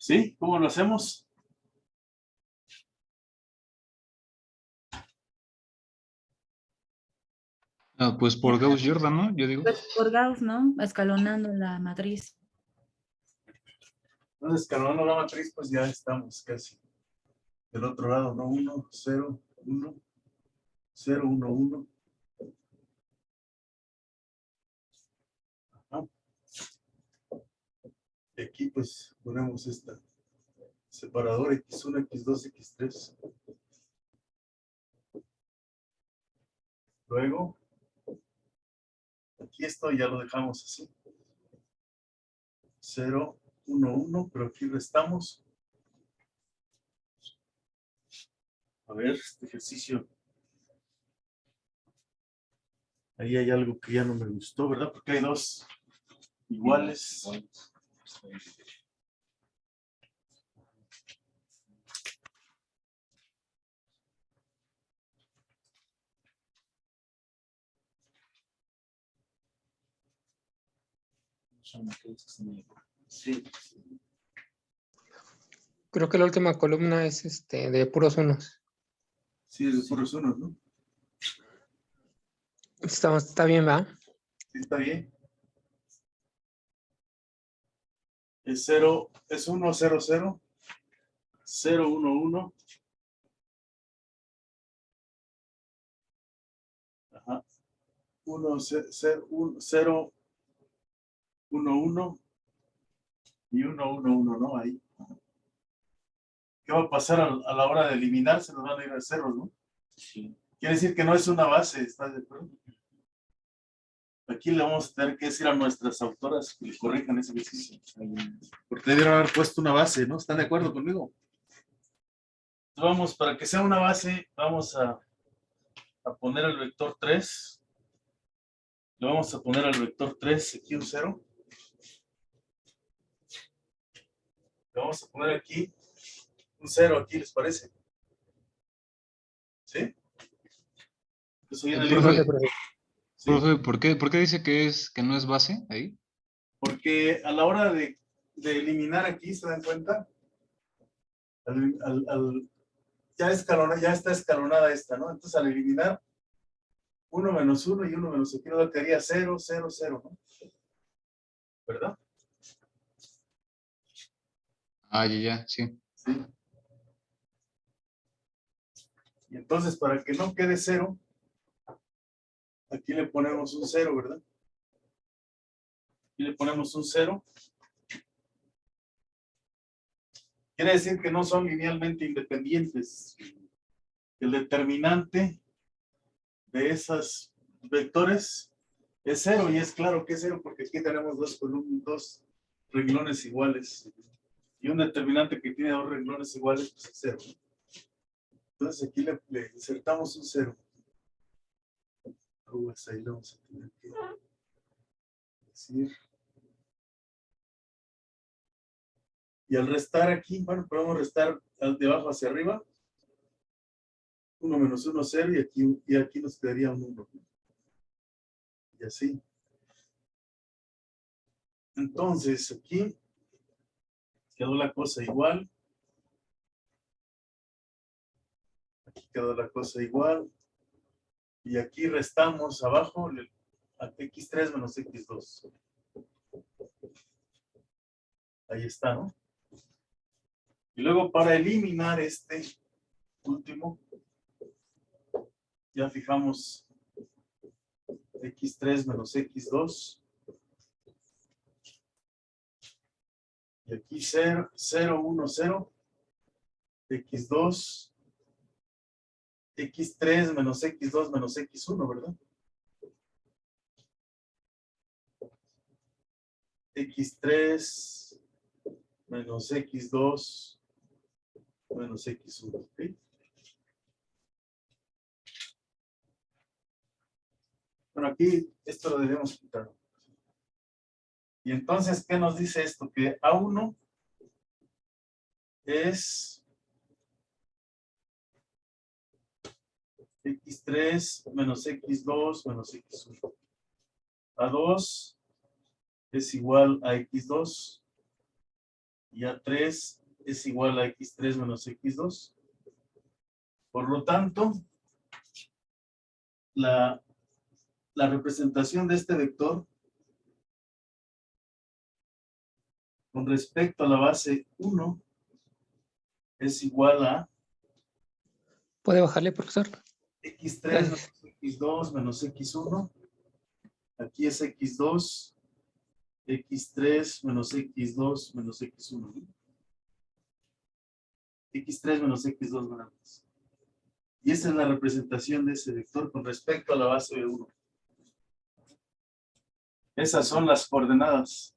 ¿Sí? ¿Cómo lo hacemos? Pues por Gauss-Jordan, ¿no? Yo digo. Pues por Gauss, ¿no? Escalonando la matriz. Entonces, escalonando la matriz, pues ya estamos casi del otro lado, ¿no? 1, 0, 1, 0, 1, 1. Y aquí, pues, ponemos esta separador x1, x2, x3. Luego, aquí esto ya lo dejamos así. 0, 1, 1, pero aquí restamos. A ver, este ejercicio. Ahí hay algo que ya no me gustó, ¿verdad? Porque hay dos iguales. Sí, Creo que la última columna es de puros unos. sí, es de puros unos, ¿no? Está bien, ¿va? Sí, está bien. Es 0, es 1, 0, 0, 0, 1, 1. Ajá. 1, 0, 0, 1, 1 y 1, 1, 1, ¿no? Ahí. ¿Qué va a pasar a la hora de eliminar? Se nos van a ir a ceros, ¿no? Sí. Quiere decir que no es una base, ¿estás de acuerdo? Aquí le vamos a tener que decir a nuestras autoras que le corrijan ese ejercicio. Porque debieron haber puesto una base, ¿no? ¿Están de acuerdo conmigo? Entonces vamos, para que sea una base, vamos a poner el vector 3. Le vamos a poner al vector 3 aquí un 0. Le vamos a poner aquí un 0, aquí, ¿les parece? ¿Sí? Entonces, ahí en el libro, Profe, ¿sí? profe, ¿por qué dice que no es base ahí? Porque a la hora de eliminar aquí, ¿se dan cuenta? Ya está escalonada esta, ¿no? Entonces al eliminar 1 menos 1 y 1 menos aquí nos quedaría 0, 0, 0, ¿no? ¿Verdad? Ah, ya, sí. Sí. Y entonces para que no quede 0, aquí le ponemos un 0, ¿verdad? Aquí le ponemos un 0. Quiere decir que no son linealmente independientes. El determinante de esos vectores es 0 y es claro que es 0 porque aquí tenemos dos renglones iguales. Y un determinante que tiene dos renglones iguales, pues es 0. Entonces aquí le insertamos un 0. Pues ahí le vamos a tener que decir. Y al restar aquí, bueno, podemos restar de abajo hacia arriba. 1 menos 1, 0, y aquí nos quedaría un 1. Y así. Entonces aquí quedó la cosa igual. Aquí quedó la cosa igual. Y aquí restamos abajo a x3 menos x2. Ahí está, ¿no? Y luego para eliminar este último, ya fijamos x3 menos x2. Y aquí 0, 0, 1, 0. x2. x3 menos x2 menos x1, ¿verdad? x3 menos x2 menos x1, ¿ok? Bueno, aquí esto lo debemos quitar. Y entonces, ¿qué nos dice esto? Que A1 es x3 menos x2 menos x1. A2 es igual a x2 y A3 es igual a x3 menos x2. Por lo tanto, la representación de este vector con respecto a la base 1 es igual a ¿Puede bajarle, profesor? x3 Gracias. menos x2 menos x1. Aquí es x2, x3 menos x2 menos x1. x3 menos x2 menos. Y esa es la representación de ese vector con respecto a la base de 1. Esas son las coordenadas.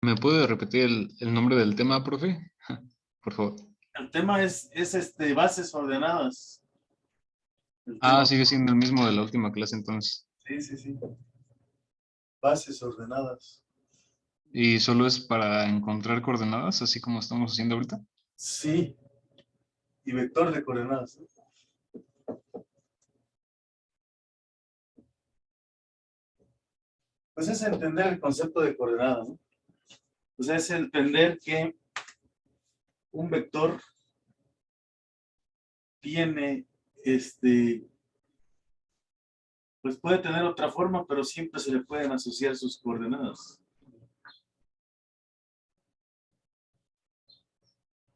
¿Me puede repetir el nombre del tema, profe? Por favor. El tema es bases ordenadas. El Ah, tema, sigue siendo el mismo de la última clase entonces. sí. Bases ordenadas. ¿Y solo es para encontrar coordenadas, así como estamos haciendo ahorita? Sí. Y vector de coordenadas. Pues es entender el concepto de coordenada, ¿no? O sea, es entender que un vector tiene, pues puede tener otra forma, pero siempre se le pueden asociar sus coordenadas.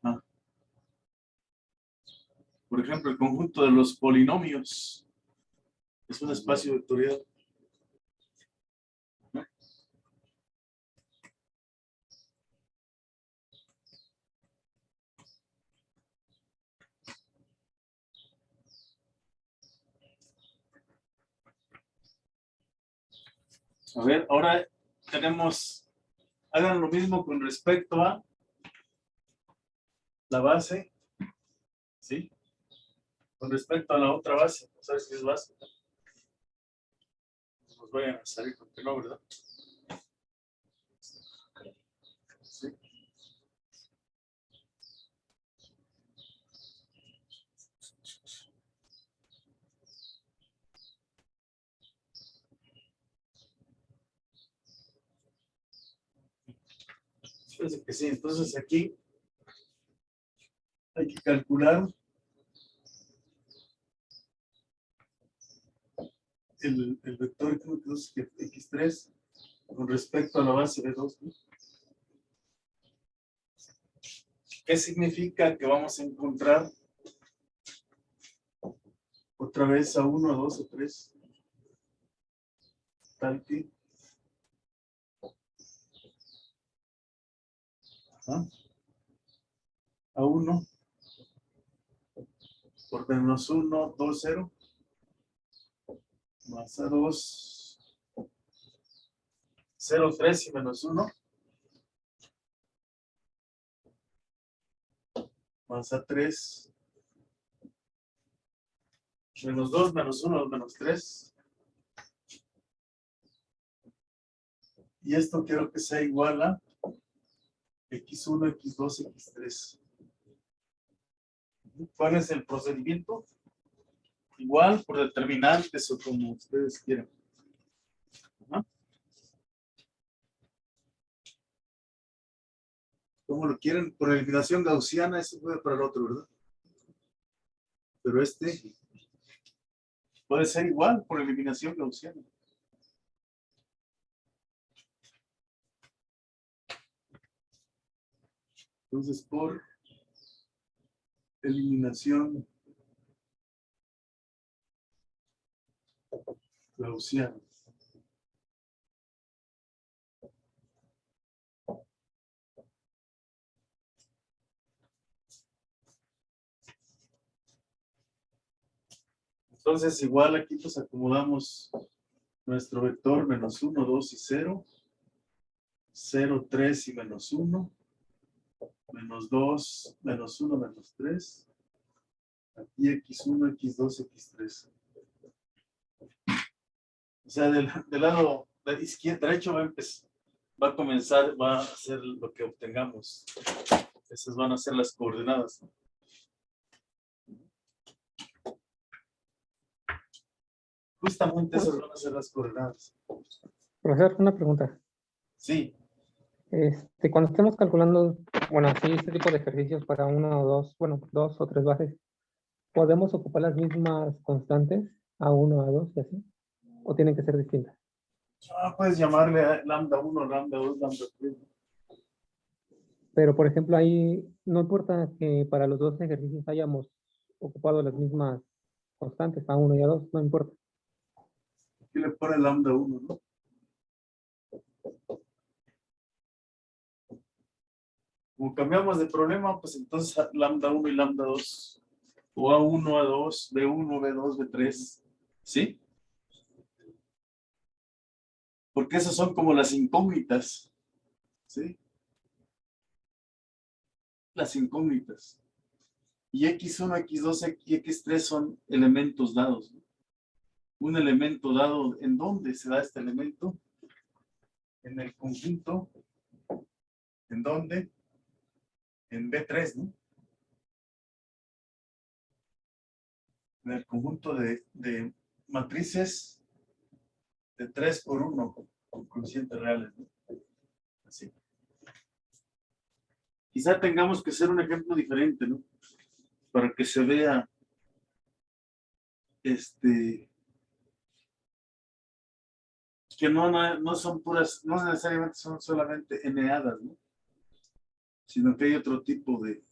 Ah. Por ejemplo, el conjunto de los polinomios es un espacio vectorial. A ver, ahora tenemos, hagan lo mismo con respecto a la base, ¿sí? Con respecto a la otra base, ¿sabes qué es base? Nos vayan a salir con que no, ¿verdad? Sí. Fíjense que sí, entonces aquí hay que calcular el vector x3 con respecto a la base de 2. ¿No? ¿Qué significa que vamos a encontrar otra vez a 1, a 2, a 3? Tal que a 1 por menos 1, 2, 0 más a 2, 0, 3 y menos 1 más a 3 menos 2, menos 1, menos 3. Y esto quiero que sea igual a x1, x2, x3. ¿Cuál es el procedimiento? Igual por determinantes o como ustedes quieran. Ajá. ¿Cómo lo quieren? Por eliminación gaussiana, eso puede para el otro, ¿verdad? Pero puede ser igual por eliminación gaussiana. Entonces, por eliminación gaussiana. Entonces, igual aquí pues acomodamos nuestro vector menos 1, 2 y 0. 0, 3 y menos 1. Menos 2, menos 1, menos 3. Aquí x1, x2, x3. O sea, del lado de izquierda, derecho va a comenzar, va a ser lo que obtengamos. Esas van a ser las coordenadas, ¿no? Justamente esas van a ser las coordenadas. Profesor, una pregunta. Sí, Cuando estemos calculando, bueno, así este tipo de ejercicios para una o dos, bueno, dos o tres bases, ¿podemos ocupar las mismas constantes a 1, a 2 y así? ¿O tienen que ser distintas? puedes llamarle a lambda 1, lambda 2, lambda 3. Pero, por ejemplo, ahí no importa que para los dos ejercicios hayamos ocupado las mismas constantes, a 1 y a 2, no importa. Aquí le pone lambda 1, ¿no? Como cambiamos de problema, pues entonces lambda 1 y lambda 2. O A1, A2, B1, B2, B3. ¿Sí? Porque esas son como las incógnitas. ¿Sí? las incógnitas. Y X1, X2 y X3 son elementos dados, ¿no? Un elemento dado, ¿en dónde se da este elemento? En el conjunto. ¿En dónde? En B3, ¿no? En el conjunto de matrices de 3 por 1 con coeficientes reales, ¿no? Así. Quizá tengamos que hacer un ejemplo diferente, ¿no? Para que se vea que no son puras, no necesariamente son solamente eneadas, ¿no? Sino que hay otro tipo de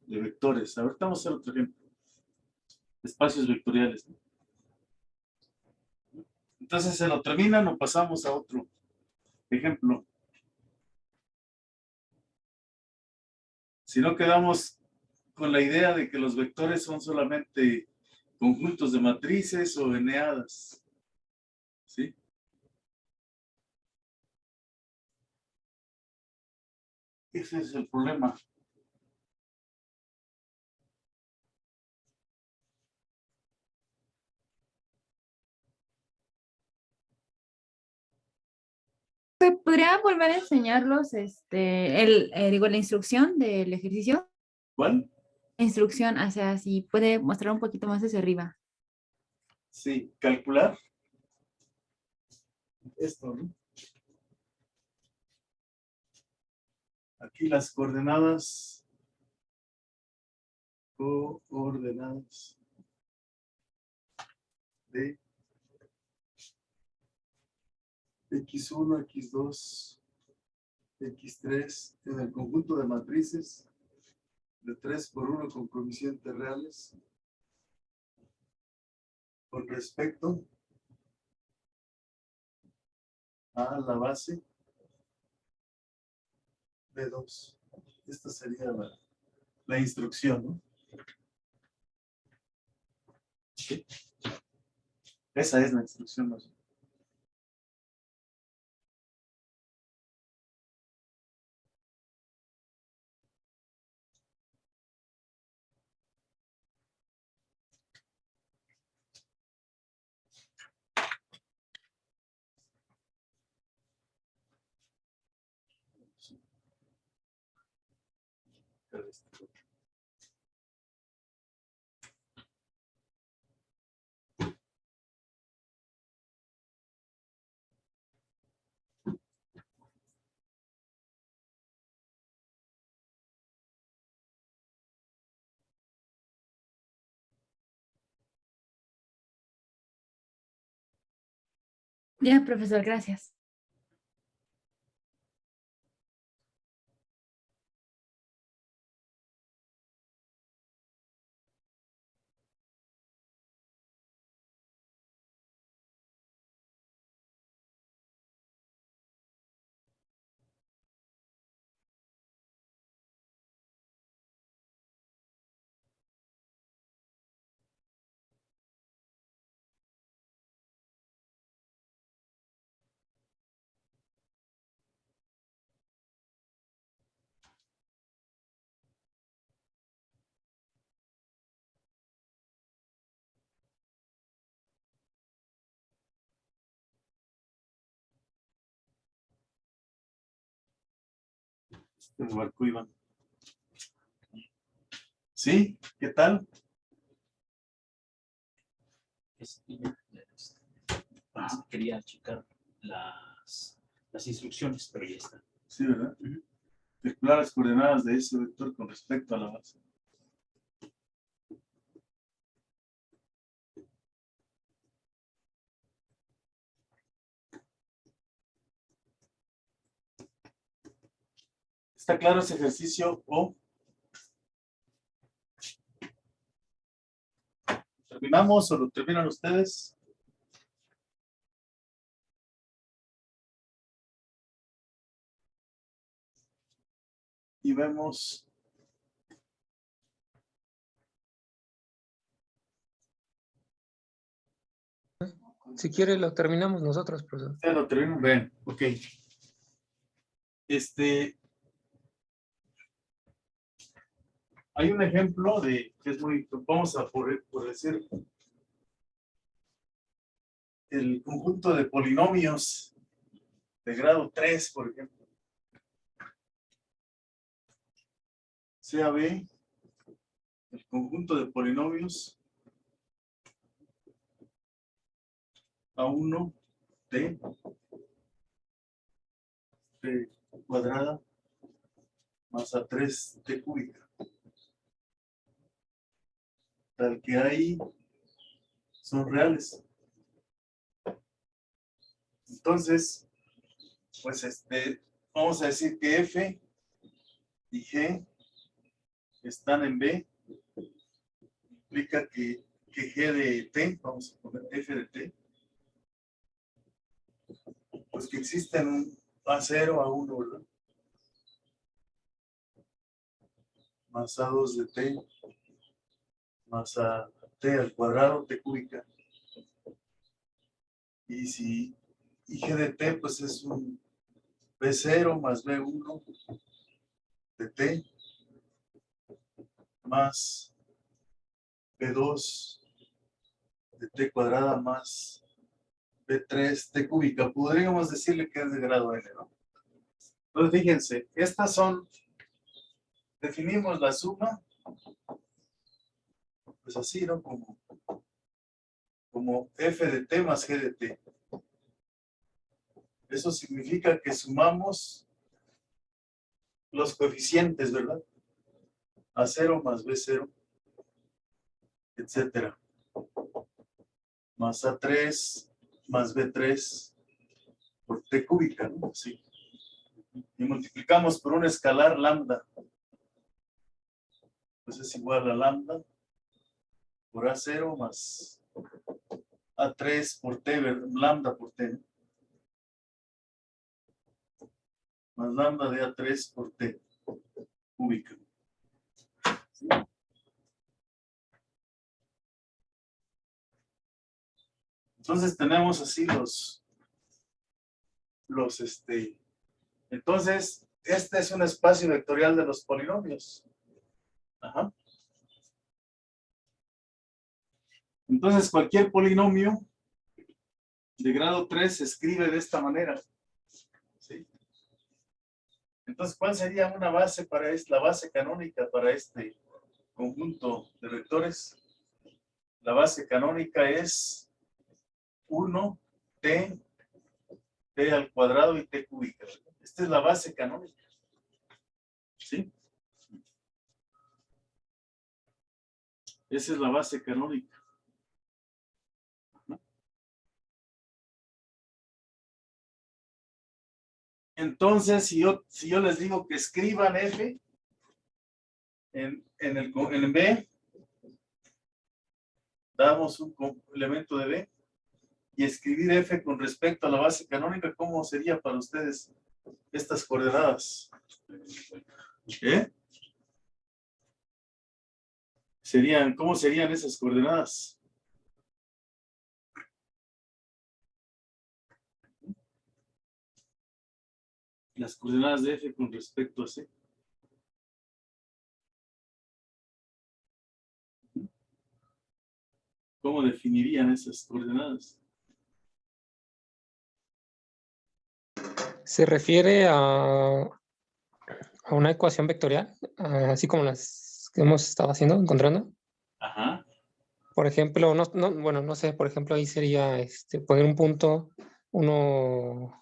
vectores. Ahorita vamos a hacer otro ejemplo. Espacios vectoriales, ¿no? Entonces se lo terminan o pasamos a otro ejemplo. Si no quedamos con la idea de que los vectores son solamente conjuntos de matrices o eneadas. ¿Sí? Ese es el problema. ¿Podría volver a enseñarlos digo, la instrucción del ejercicio? ¿Cuál? Instrucción, o sea, si puede mostrar un poquito más hacia arriba. Sí, calcular. Esto, ¿no? Aquí las coordenadas. Coordenadas de X1, X2, X3 en el conjunto de matrices de 3 por 1 con coeficientes reales con respecto a la base de 2. Esta sería la instrucción, ¿no? ¿Sí? Esa es la instrucción, ¿no? Ya, profesor, gracias. Me marcó Iván. ¿Sí? ¿Qué tal? Quería checar las instrucciones, pero ya está. Sí, ¿verdad? Calcular las coordenadas de ese vector con respecto a la base. ¿Está claro ese ejercicio o? ¿Terminamos o lo terminan ustedes? Y vemos. Si quiere, lo terminamos nosotros, profesor. Ya lo terminan. Ven, ok. Hay un ejemplo de que es muy, vamos a por decir, el conjunto de polinomios de grado 3, por ejemplo. Sea B, el conjunto de polinomios A1 T cuadrada más A3 T cúbica. Tal que ahí son reales. Entonces, pues vamos a decir que F y G están en B. Implica que G de T, vamos a poner F de T, pues que existen un A0, A1, ¿verdad? Más A2 de T, más a T al cuadrado, T cúbica. Y si G de T, pues es un B0 más B1 de T, más B2 de T cuadrada más B3 T cúbica. Podríamos decirle que es de grado N, ¿no? Entonces, fíjense, estas son, definimos la suma, pues así, ¿no? Como F de T más G de T. Eso significa que sumamos los coeficientes, ¿verdad? A0 más B0, etcétera. Más A3 más B3 por T cúbica, ¿no? Sí. Y multiplicamos por un escalar lambda. Pues es igual a lambda por A0 más A3 por T, lambda por T, ¿no? Más lambda de A3 por T cúbica. ¿Sí? Entonces tenemos así entonces, este es un espacio vectorial de los polinomios. Ajá. Entonces, cualquier polinomio de grado 3 se escribe de esta manera. ¿Sí? Entonces, ¿cuál sería una base para la base canónica para este conjunto de vectores? La base canónica es 1 T al cuadrado y T cúbica. Esta es la base canónica. ¿Sí? Esa es la base canónica. Entonces, si yo les digo que escriban F en B, damos un elemento de B, y escribir F con respecto a la base canónica, ¿cómo sería para ustedes estas coordenadas? ¿Cómo serían esas coordenadas? Las coordenadas de F con respecto a C. ¿Cómo definirían esas coordenadas? Se refiere a una ecuación vectorial, así como las que hemos estado encontrando. Ajá. Por ejemplo, bueno, no sé, por ejemplo, ahí sería poner un punto, ¿cómo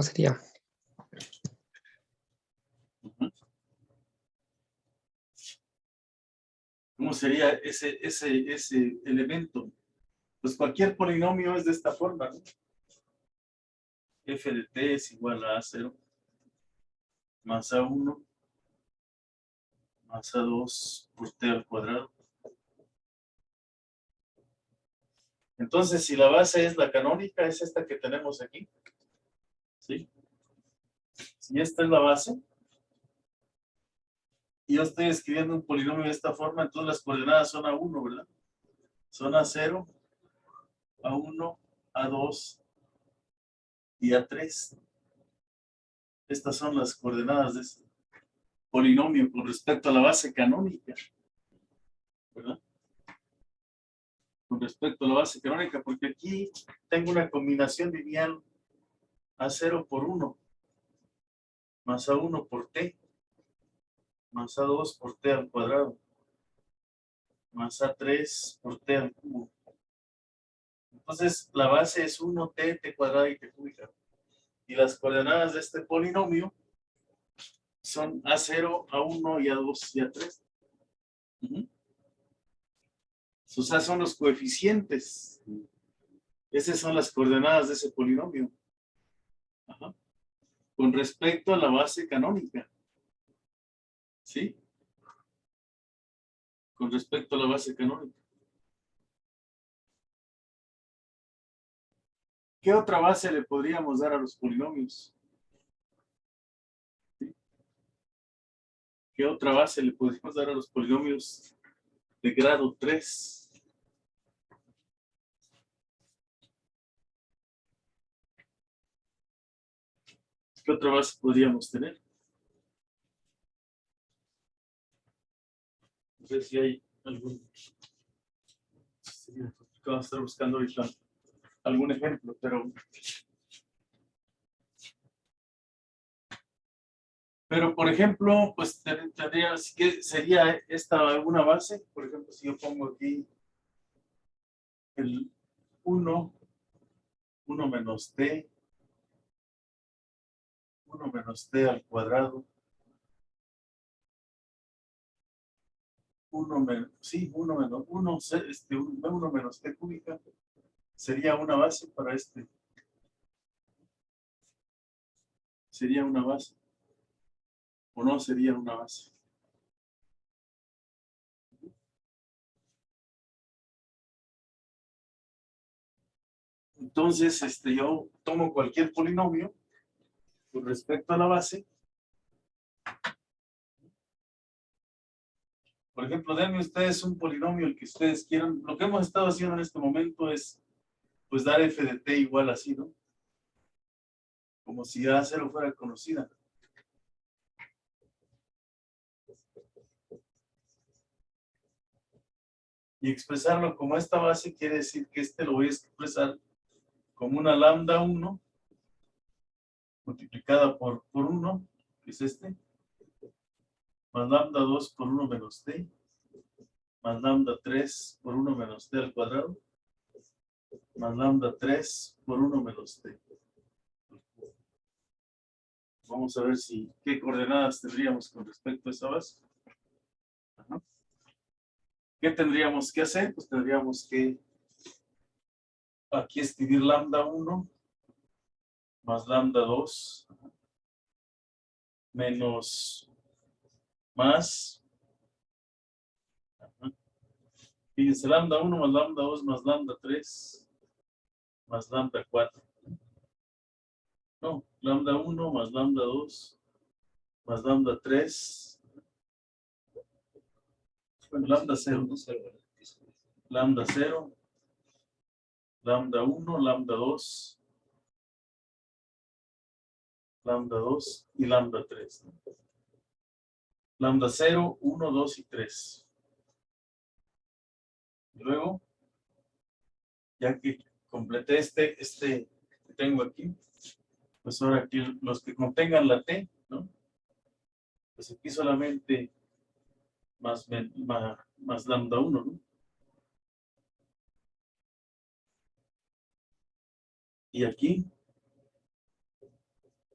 sería? ¿Cómo sería ese elemento? Pues cualquier polinomio es de esta forma, ¿no? F de T es igual a A0 más A1 más A2 por T al cuadrado. Entonces, si la base es la canónica, es esta que tenemos aquí. ¿Sí? Si esta es la base, y yo estoy escribiendo un polinomio de esta forma, entonces las coordenadas son A1, ¿verdad? Son A0, A1, A2 y A3. Estas son las coordenadas de este. polinomio con respecto a la base canónica, ¿verdad? Con respecto a la base canónica, porque aquí tengo una combinación lineal A0 por 1, más A1 por T, más A2 por T al cuadrado, más A3 por T al cubo. Entonces, la base es 1T, T cuadrada y T cúbica. Y las coordenadas de este polinomio son A0, A1 y A2 y A3. O sea, son los coeficientes. Esas son las coordenadas de ese polinomio. Ajá. Con respecto a la base canónica. ¿Sí? Con respecto a la base canónica. ¿Qué otra base le podríamos dar a los polinomios? ¿Sí? ¿Qué otra base le podríamos dar a los polinomios de grado 3? ¿Qué otra base podríamos tener? No sé si hay algún... Sería complicado estar buscando ahorita algún ejemplo, pero por ejemplo, pues tendría que sería esta alguna base. Por ejemplo, si yo pongo aquí el 1 menos t, 1 menos t al cuadrado, 1 menos, sí, 1 menos 1, 1 menos t cúbica, sería una base para este. Sería una base. ¿O no sería una base? Entonces, yo tomo cualquier polinomio con respecto a la base. Por ejemplo, denme ustedes un polinomio, el que ustedes quieran. Lo que hemos estado haciendo en este momento es, pues, dar f de t igual así, ¿no? Como si A0 fuera conocida. Y expresarlo como esta base quiere decir que lo voy a expresar como una lambda 1 multiplicada por 1, que es este, más lambda 2 por 1 menos t, más lambda 3 por 1 menos t al cuadrado, más lambda 3 por 1 menos t. Vamos a ver qué coordenadas tendríamos con respecto a esa base. Ajá. ¿Qué tendríamos que hacer? Pues tendríamos que aquí escribir lambda 1 más lambda 2 menos más. Ajá. Fíjense, lambda 1 más lambda 2 más lambda 3 más lambda 4. No, lambda 1 más lambda 2 más lambda 3. Bueno, lambda 0. Lambda 0. Lambda 1, lambda 2. Lambda 2 y lambda 3. Lambda 0, 1, 2 y 3. Y luego, ya que completé este que tengo aquí, pues ahora aquí los que contengan la t, ¿no? Pues aquí solamente más lambda 1, ¿no? Y aquí,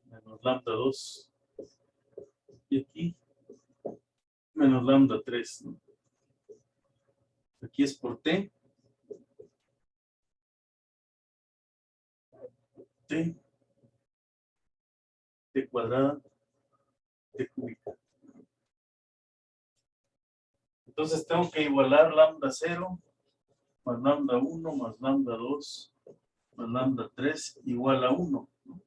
menos lambda 2. Y aquí, menos lambda 3, ¿no? Aquí es por t. T cuadrada, t cúbica. Entonces tengo que igualar lambda 0 más lambda 1 más lambda 2 más lambda 3 igual a 1. ¿No?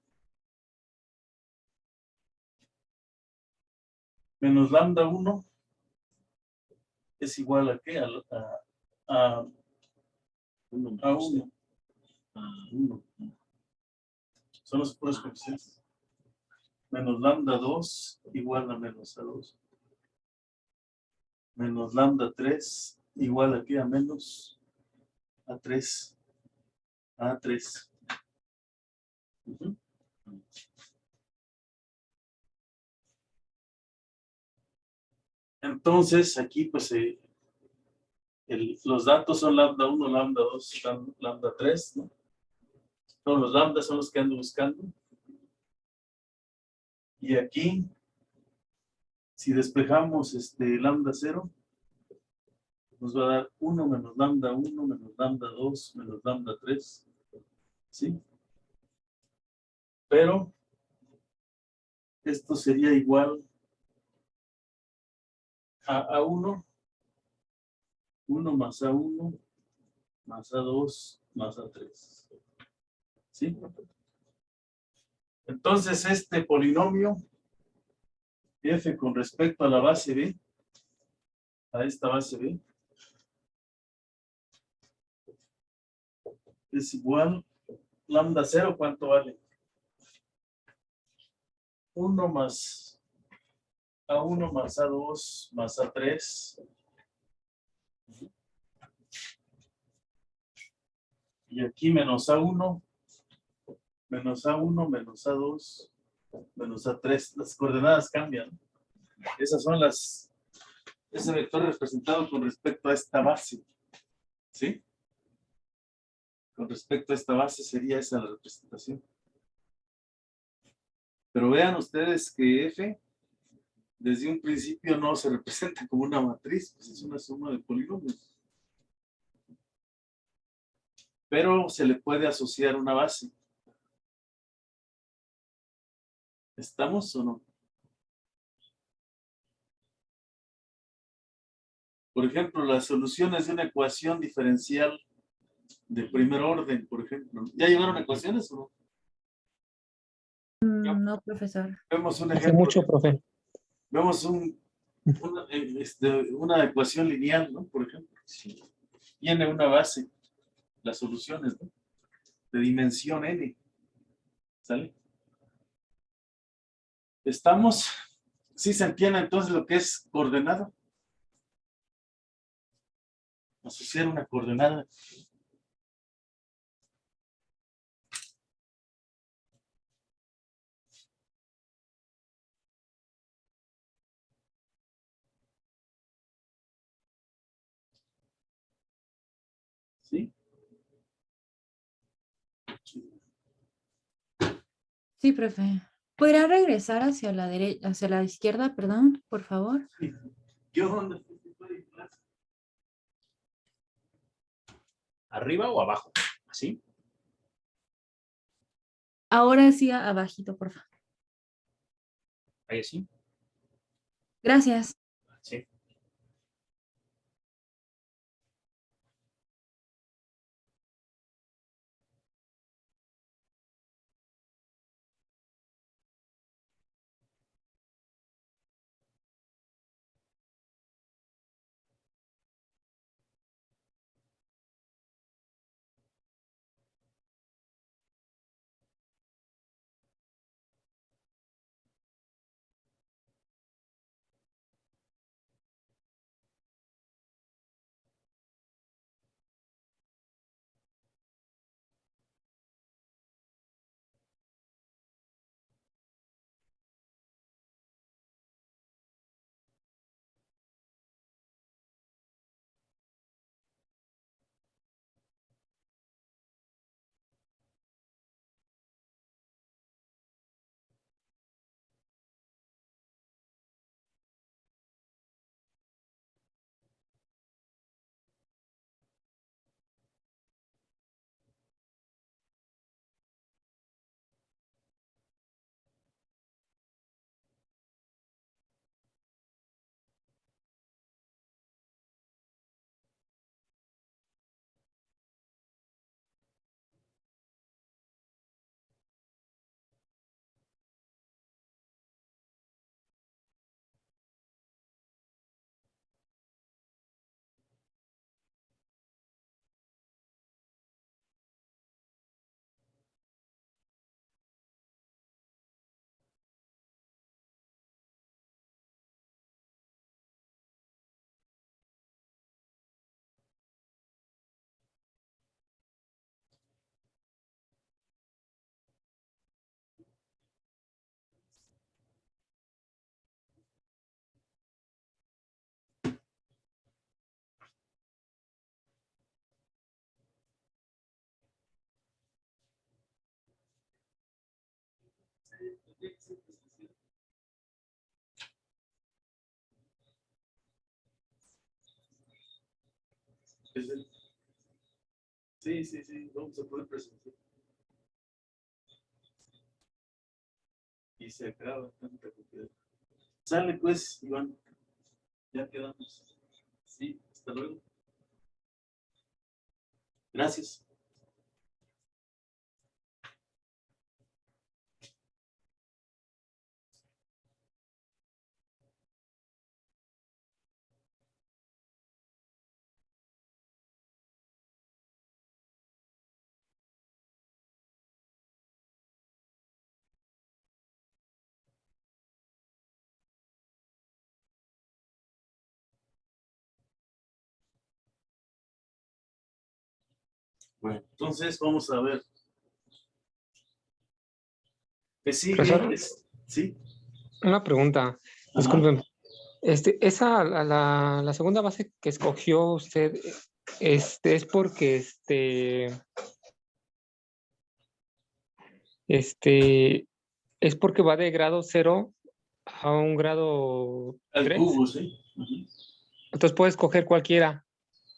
Menos lambda 1 es igual a ¿qué? A 1. A 1. Son los puros coeficientes. menos lambda 2 igual a menos A2. Menos lambda 3 igual aquí a menos A3. A3. Ujú. Entonces, aquí pues los datos son lambda 1, lambda 2, lambda 3, ¿no? Todos los lambda son los que ando buscando. Y aquí, si despejamos lambda 0, nos va a dar 1 menos lambda 1 menos lambda 2 menos lambda 3. ¿Sí? Pero esto sería igual a 1, 1 más A1 más A2 más A3. ¿Sí? Entonces, este polinomio f con respecto a la base B, a esta base B, es igual lambda 0, ¿cuánto vale? 1 más A1 más A2 más A3. Y aquí menos A1, menos A1, menos A2, menos A3. Las coordenadas cambian. Esas son ese vector representado con respecto a esta base. ¿Sí? Con respecto a esta base sería esa la representación. Pero vean ustedes que F desde un principio no se representa como una matriz, pues es una suma de polinomios. Pero se le puede asociar una base. ¿Estamos o no? Por ejemplo, las soluciones de una ecuación diferencial de primer orden, por ejemplo. ¿Ya llegaron ecuaciones o no? No, profesor. Vemos un Hace ejemplo. mucho, profe. Vemos una ecuación lineal, ¿no? Por ejemplo. Sí. Tiene una base, las soluciones, ¿no? De dimensión n. ¿Sale? ¿Estamos? ¿Sí se entiende entonces lo que es coordenada? Asociar una coordenada. ¿Sí? Sí, profe. ¿Podrá regresar hacia la derecha, hacia la izquierda, perdón, por favor? Sí. ¿Yo dónde estoy en clase? ¿Arriba o abajo? ¿Así? Ahora sí, abajito, por favor. ¿Ahí así? Gracias. Sí. Sí, sí, sí, vamos a poder presentar. Y se acaba tanta propiedad. Sale pues, Iván. Ya quedamos. Sí, hasta luego. Gracias. Bueno, entonces vamos a ver. ¿Qué sigue? Profesor, Sí. una pregunta. Ajá. Disculpen. La segunda base que escogió usted, es porque es porque va de grado 0 a un grado Al 3. cubo, sí. Ujú. Entonces puedes escoger cualquiera,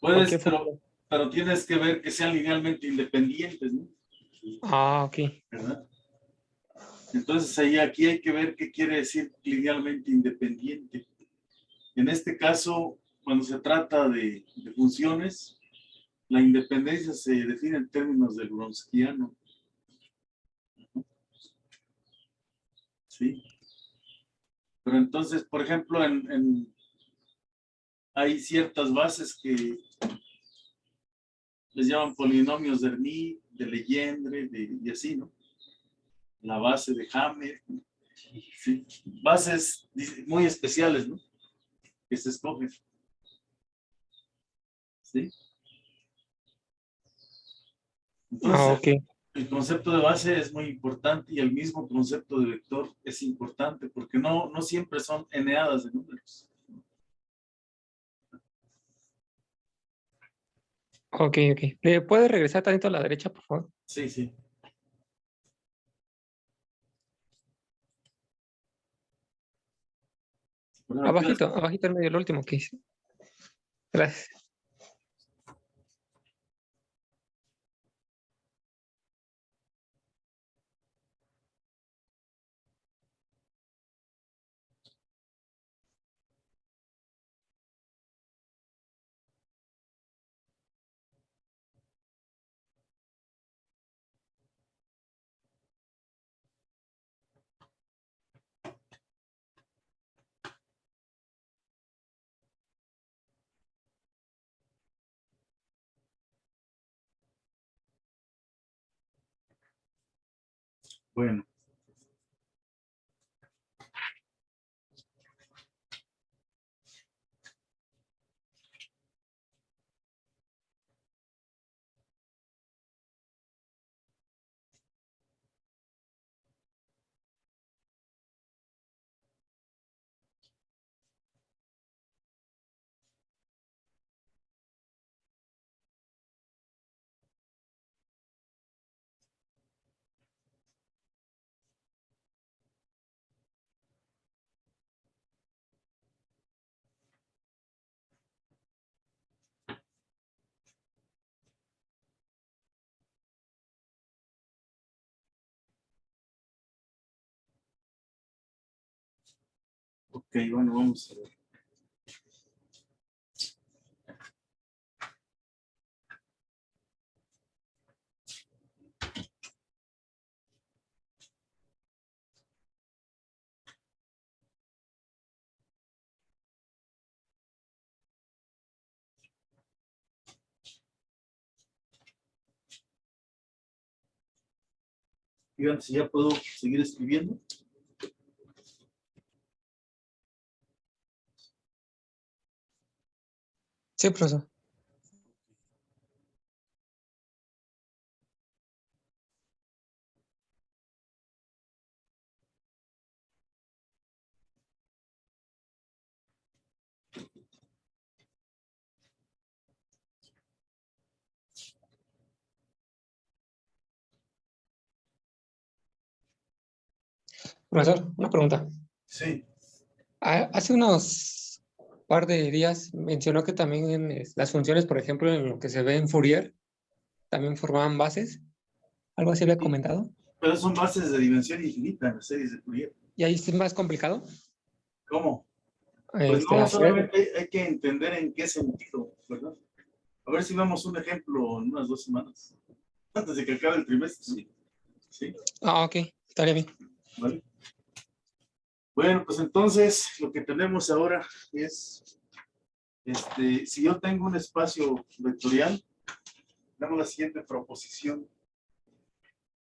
Puedes, cualquier función. pero tienes que ver que sean linealmente independientes, ¿no? Ah, ok. ¿Verdad? Entonces ahí aquí hay que ver qué quiere decir linealmente independiente. En este caso, cuando se trata de funciones, la independencia se define en términos del Wronskiano. ¿Sí? Pero entonces, por ejemplo, hay ciertas bases que les llaman polinomios de Hermite, de Legendre, y así, ¿no? La base de Hammer, ¿sí? Bases muy especiales, ¿no? Que se escogen, ¿sí? Ah, Entonces, ok. el concepto de base es muy importante y el mismo concepto de vector es importante porque no siempre son eneadas de números. Ok, ok. ¿Le puede regresar tantito a la derecha, por favor? Sí, sí. Bueno, aquí Abajito, abajito en medio, el último que hice. Gracias. bueno. Ok, bueno, vamos a ver. Fíjate si ya puedo seguir escribiendo. Sí, profesor. Profesor, una pregunta. Sí, Hace unos par de días mencionó que también las funciones, por ejemplo, en lo que se ve en Fourier, también formaban bases. Algo así había comentado. Pero son bases de dimensión infinita en las series de Fourier. ¿Y ahí es más complicado? ¿Cómo? Pues no, Hacer. solamente hay que entender en qué sentido, ¿verdad? A ver si vemos un ejemplo en unas 2 semanas. Antes de que acabe el trimestre, sí. Sí, Ah, ok, estaría bien. ¿vale? Bueno, pues entonces lo que tenemos ahora es, si yo tengo un espacio vectorial, damos la siguiente proposición.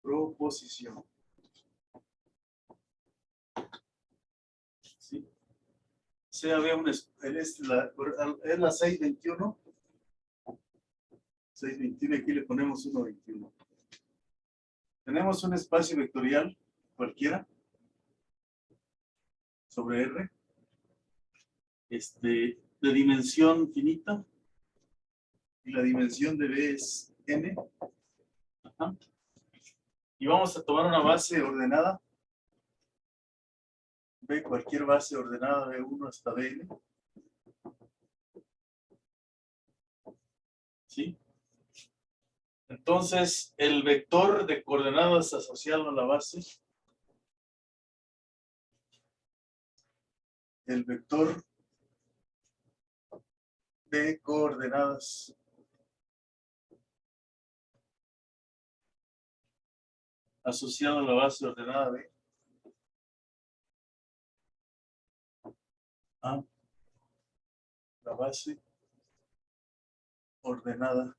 Proposición. ¿Sí? Sea, vea es la 621. 621, aquí le ponemos 121. Tenemos un espacio vectorial cualquiera sobre R, de dimensión finita, y la dimensión de B es n. Ajá. Y vamos a tomar una base ordenada, B, cualquier base ordenada, B1 hasta Bn. ¿Sí? Entonces, el vector de coordenadas asociado a la base, el vector de coordenadas asociado a la base ordenada B, a la base ordenada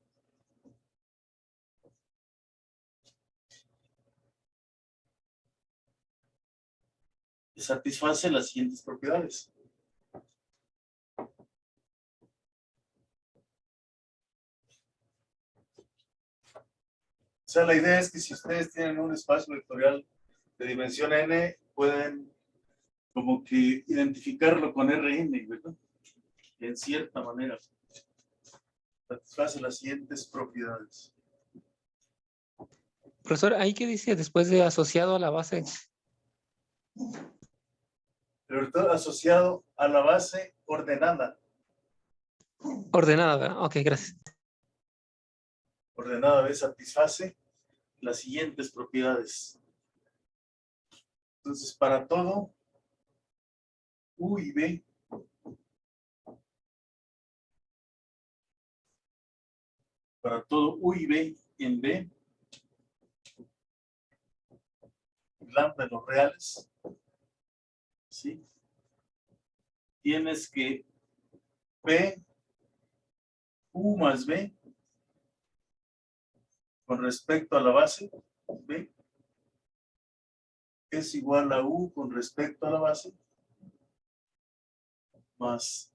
satisface las siguientes propiedades. O sea, la idea es que si ustedes tienen un espacio vectorial de dimensión n, pueden como que identificarlo con Rn, ¿verdad? En cierta manera. Satisface las siguientes propiedades. Profesor, ¿ahí qué dice después de asociado a la base? El vector asociado a la base ordenada. Ordenada, ¿verdad? Ok, gracias. Ordenada B satisface las siguientes propiedades. Entonces, para todo U y B, para todo U y B en B, lambda en los reales, ¿sí? Tienes que B, U más B, con respecto a la base, B, es igual a U con respecto a la base, más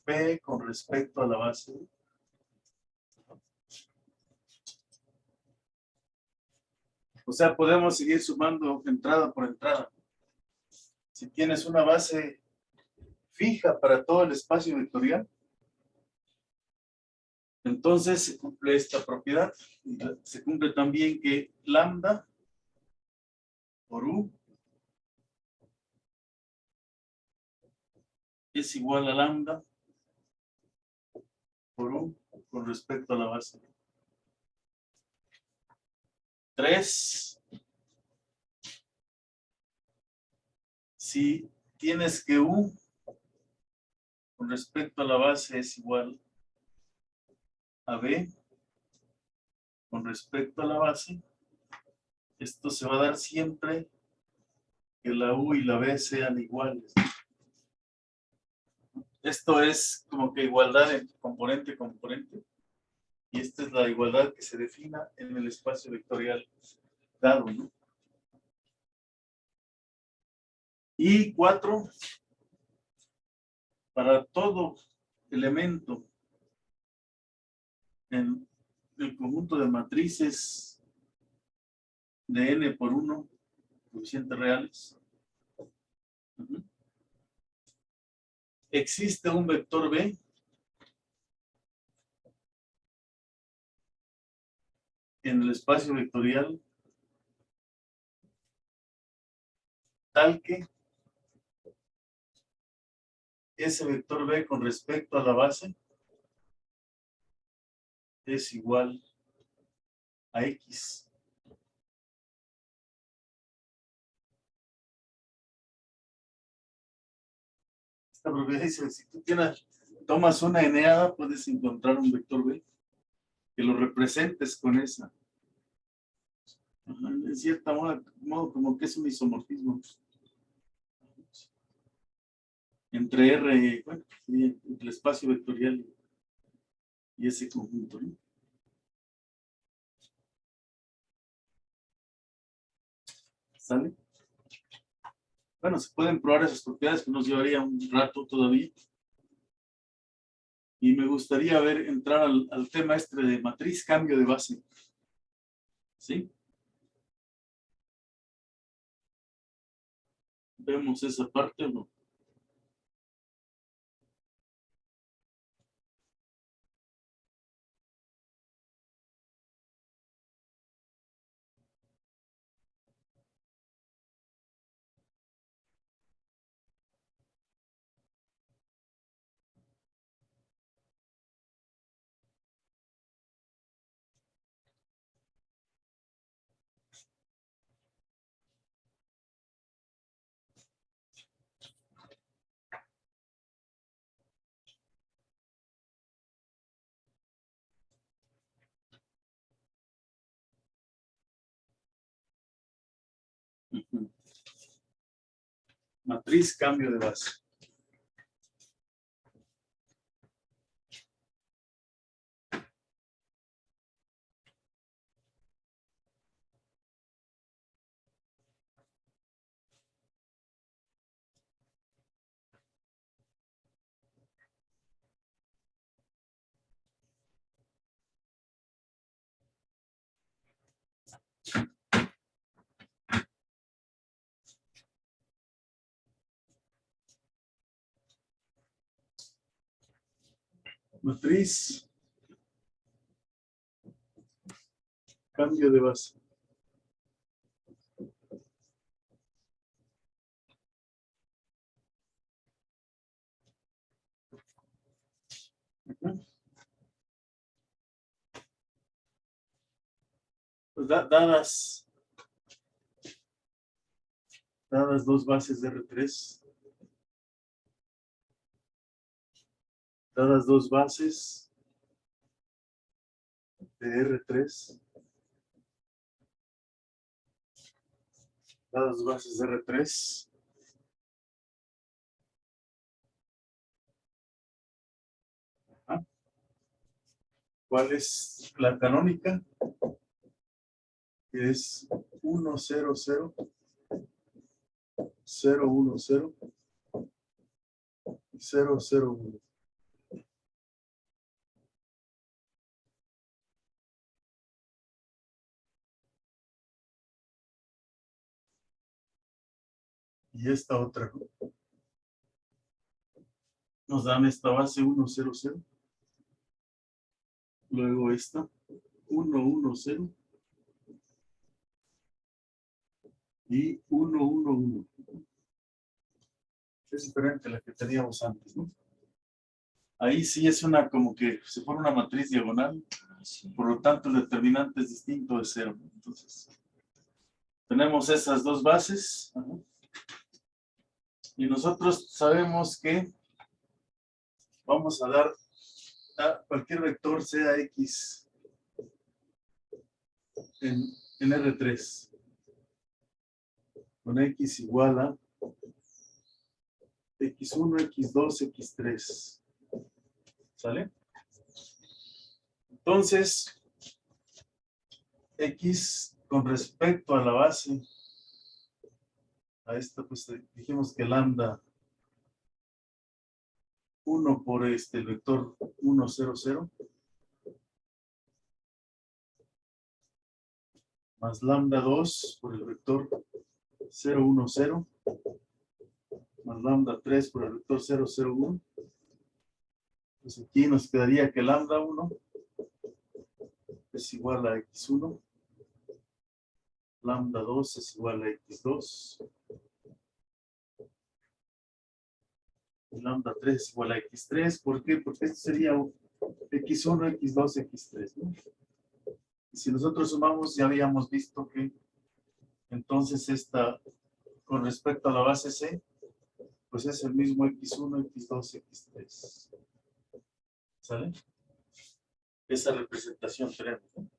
B con respecto a la base. O sea, podemos seguir sumando entrada por entrada. Si tienes una base fija para todo el espacio vectorial, entonces se cumple esta propiedad. Y se cumple también que lambda por U es igual a lambda por U con respecto a la base. 3. Si tienes que U con respecto a la base es igual a B con respecto a la base, esto se va a dar siempre que la U y la B sean iguales. Esto es como que igualdad entre componente. Y esta es la igualdad que se defina en el espacio vectorial dado, ¿no? Y 4, para todo elemento en el conjunto de matrices de n por 1, coeficientes reales, existe un vector B en el espacio vectorial tal que ese vector B con respecto a la base es igual a X. Esta propiedad dice, si tú tomas una eneada, puedes encontrar un vector B que lo representes con esa. Ajá, en cierto modo, como que es un isomorfismo. Entre R, bueno, entre el espacio vectorial y ese conjunto, ¿no? ¿Sale? Bueno, se pueden probar esas propiedades, que nos llevaría un rato todavía. Y me gustaría entrar al tema este de matriz, cambio de base. ¿Sí? ¿Vemos esa parte o no? Ujú. Matriz, cambio de base. Matriz, cambio de base. Ujú. Pues dadas dos bases de R3, dadas dos bases de R3, dadas dos bases de R3, ajá. ¿Cuál es la canónica? Que es 1, 0, 0, 0, 1, 0, 0, 0, 1. Y esta otra, ¿no? Nos dan esta base 1, 0, 0. Luego esta 1, 1, 0. Y 1, 1, 1. Es diferente a la que teníamos antes, ¿no? Ahí sí es una como que se pone una matriz diagonal, por lo tanto el determinante es distinto de 0. Entonces, tenemos esas dos bases. Ajá. Y nosotros sabemos que vamos a dar a cualquier vector sea X en R3. Con X igual a X1, X2, X3. ¿Sale? Entonces, X con respecto a la base, a esta, pues dijimos que lambda 1 por el vector 1, 0, 0, más lambda 2 por el vector 0, 1, 0, más lambda 3 por el vector 0, 0, 1. Pues aquí nos quedaría que lambda 1 es igual a X1, lambda 2 es igual a X2, y lambda 3 es igual a X3. ¿Por qué? Porque esto sería X1, X2, X3, ¿no? Y si nosotros sumamos, ya habíamos visto que entonces esta, con respecto a la base C, pues es el mismo x1, x2, x3. ¿Sale? Esa representación tenemos, ¿no?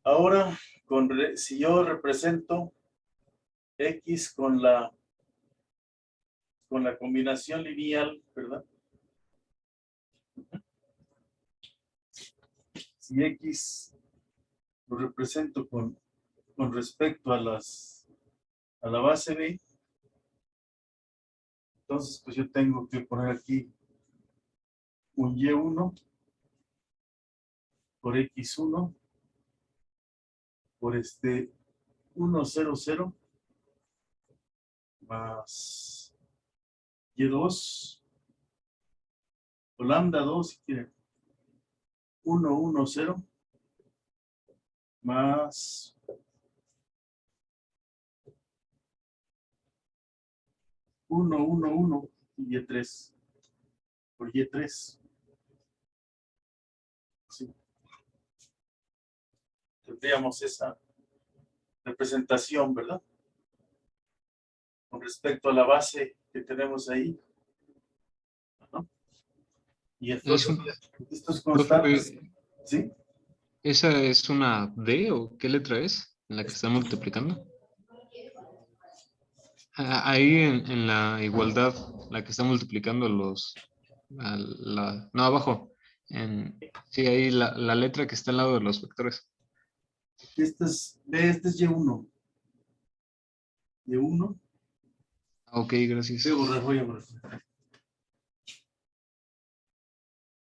Ahora, si yo represento x con la combinación lineal, ¿verdad? Si x lo represento con respecto a la base B, entonces pues yo tengo que poner aquí un y1 por x1 por 1, 0, 0 más y2 o lambda 2 si quieren 1, 1, 0 más 1, 1, 1 y y3 por y3. Sí. Tendríamos esa representación, ¿verdad? Con respecto a la base que tenemos ahí. Ajá. Y entonces, estos constantes, Profe, ¿sí? ¿esa es una D o qué letra es en la que está multiplicando? Ahí en la igualdad, la que está multiplicando no, abajo. Sí, ahí la letra que está al lado de los vectores. Este es y1. Y1. Ok, gracias. Voy a borrar.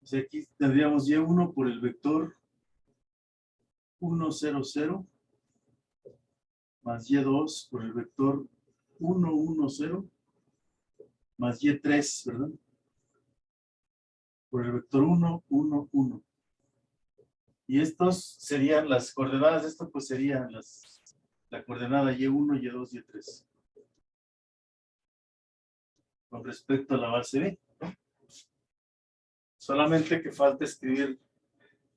O sea, aquí tendríamos y1 por el vector 1, 0, 0 más y2 por el vector 1, 1, 0 más y3, ¿verdad? Por el vector 1, 1, 1. Y estos serían las coordenadas de esto, pues serían la coordenada y1, y2, y3. Con respecto a la base B, ¿no? Solamente que falta escribir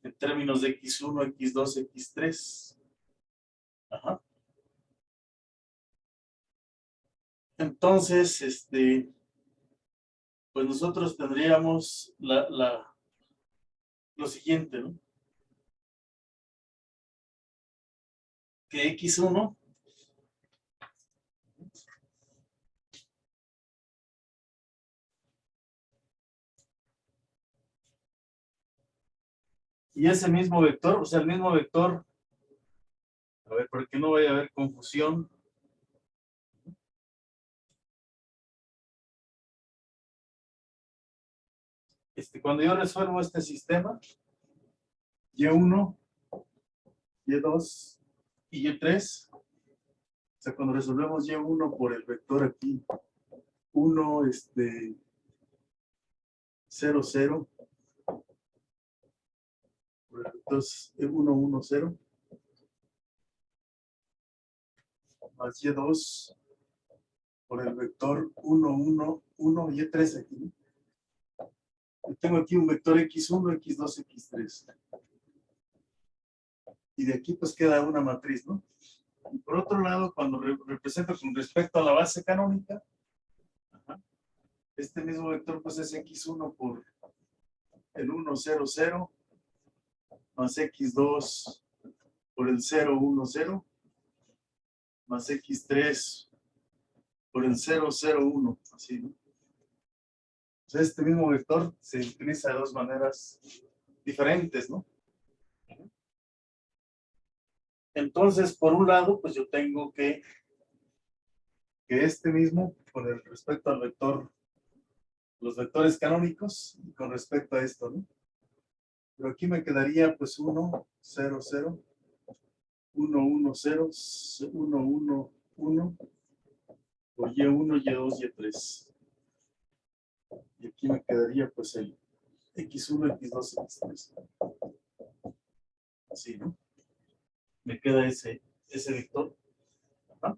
en términos de x1, x2, x3. Ajá. Entonces, pues nosotros tendríamos lo siguiente, ¿no? Que x1 y ese mismo vector, o sea, el mismo vector, a ver, para que no vaya a haber confusión. Cuando yo resuelvo este sistema, y1, y2 y y3, o sea, cuando resolvemos y1 por el vector aquí, 1, 0, 0, por el vector 1, 1, 0, más y2 por el vector 1, 1, 1 y y3 aquí, ¿no? Yo tengo aquí un vector x1, x2, x3. Y de aquí pues queda una matriz, ¿no? Y por otro lado, cuando represento con respecto a la base canónica, ajá, este mismo vector pues es x1 por el 1, 0, 0, más x2 por el 0, 1, 0, más x3 por el 0, 0, 1, así, ¿no? Entonces, este mismo vector se utiliza de dos maneras diferentes, ¿no? Entonces, por un lado, pues yo tengo que este mismo, con el respecto al vector, los vectores canónicos, con respecto a esto, ¿no? Pero aquí me quedaría pues 1, 0, 0, 1, 1, 0, 1, 1, 1, por y1, y2, y3. Y aquí me quedaría pues el x1, x2, x3. Así, ¿no? Me queda ese vector. Ajá.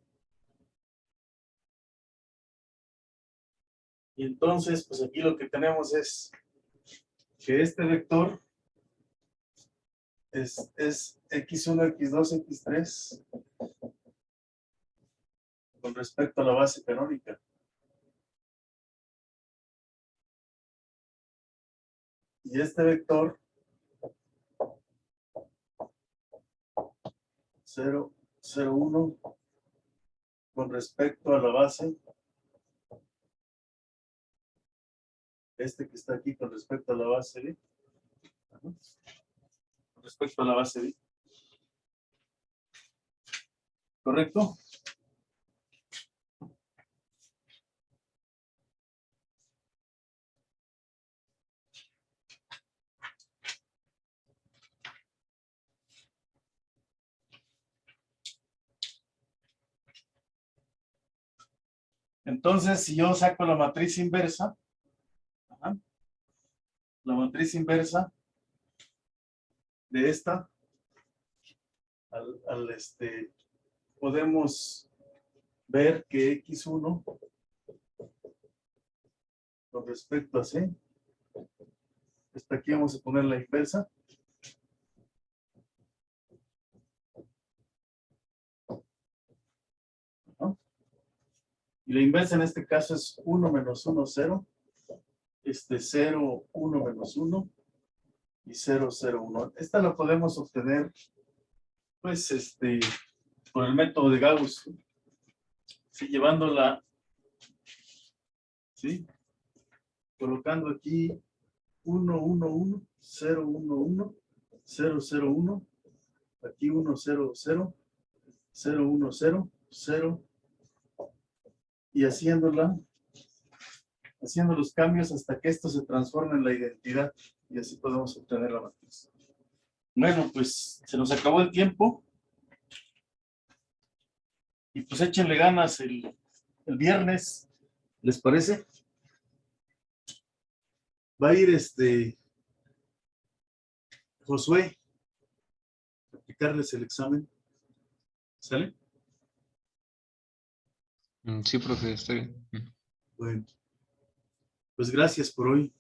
Y entonces, pues aquí lo que tenemos es que este vector es X1, X2, X3 con respecto a la base canónica. Y este vector 0, 0, 1 con respecto a la base, este que está aquí con respecto a la base B, con respecto a la base B, ¿correcto? Entonces, si yo saco la matriz inversa, la matriz inversa de esta, podemos ver que X1 con respecto a C, hasta aquí vamos a poner la inversa. Y la inversa en este caso es 1 menos 1, 0. 0, 1 menos 1 y 0, 0, 1. Esta la podemos obtener, pues, por el método de Gauss. Sí, llevándola, ¿sí? Colocando aquí 1, 1, 1, 0, 1, 1, 0, 0, 1. Aquí 1, 0, 0, 0, 1, 0, 0. Y haciendo los cambios hasta que esto se transforme en la identidad y así podemos obtener la matriz. Bueno, pues se nos acabó el tiempo y pues échenle ganas el viernes, ¿les parece? Va a ir Josué a aplicarles el examen. ¿Sale? Sí, profe, está bien. Bueno, pues gracias por hoy.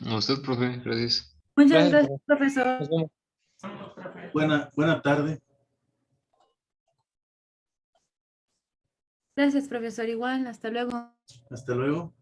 A usted, profe, gracias. Muchas Gracias, gracias, profesor. nos vemos. Buena tarde. Gracias, profesor. Igual, hasta luego. Hasta luego.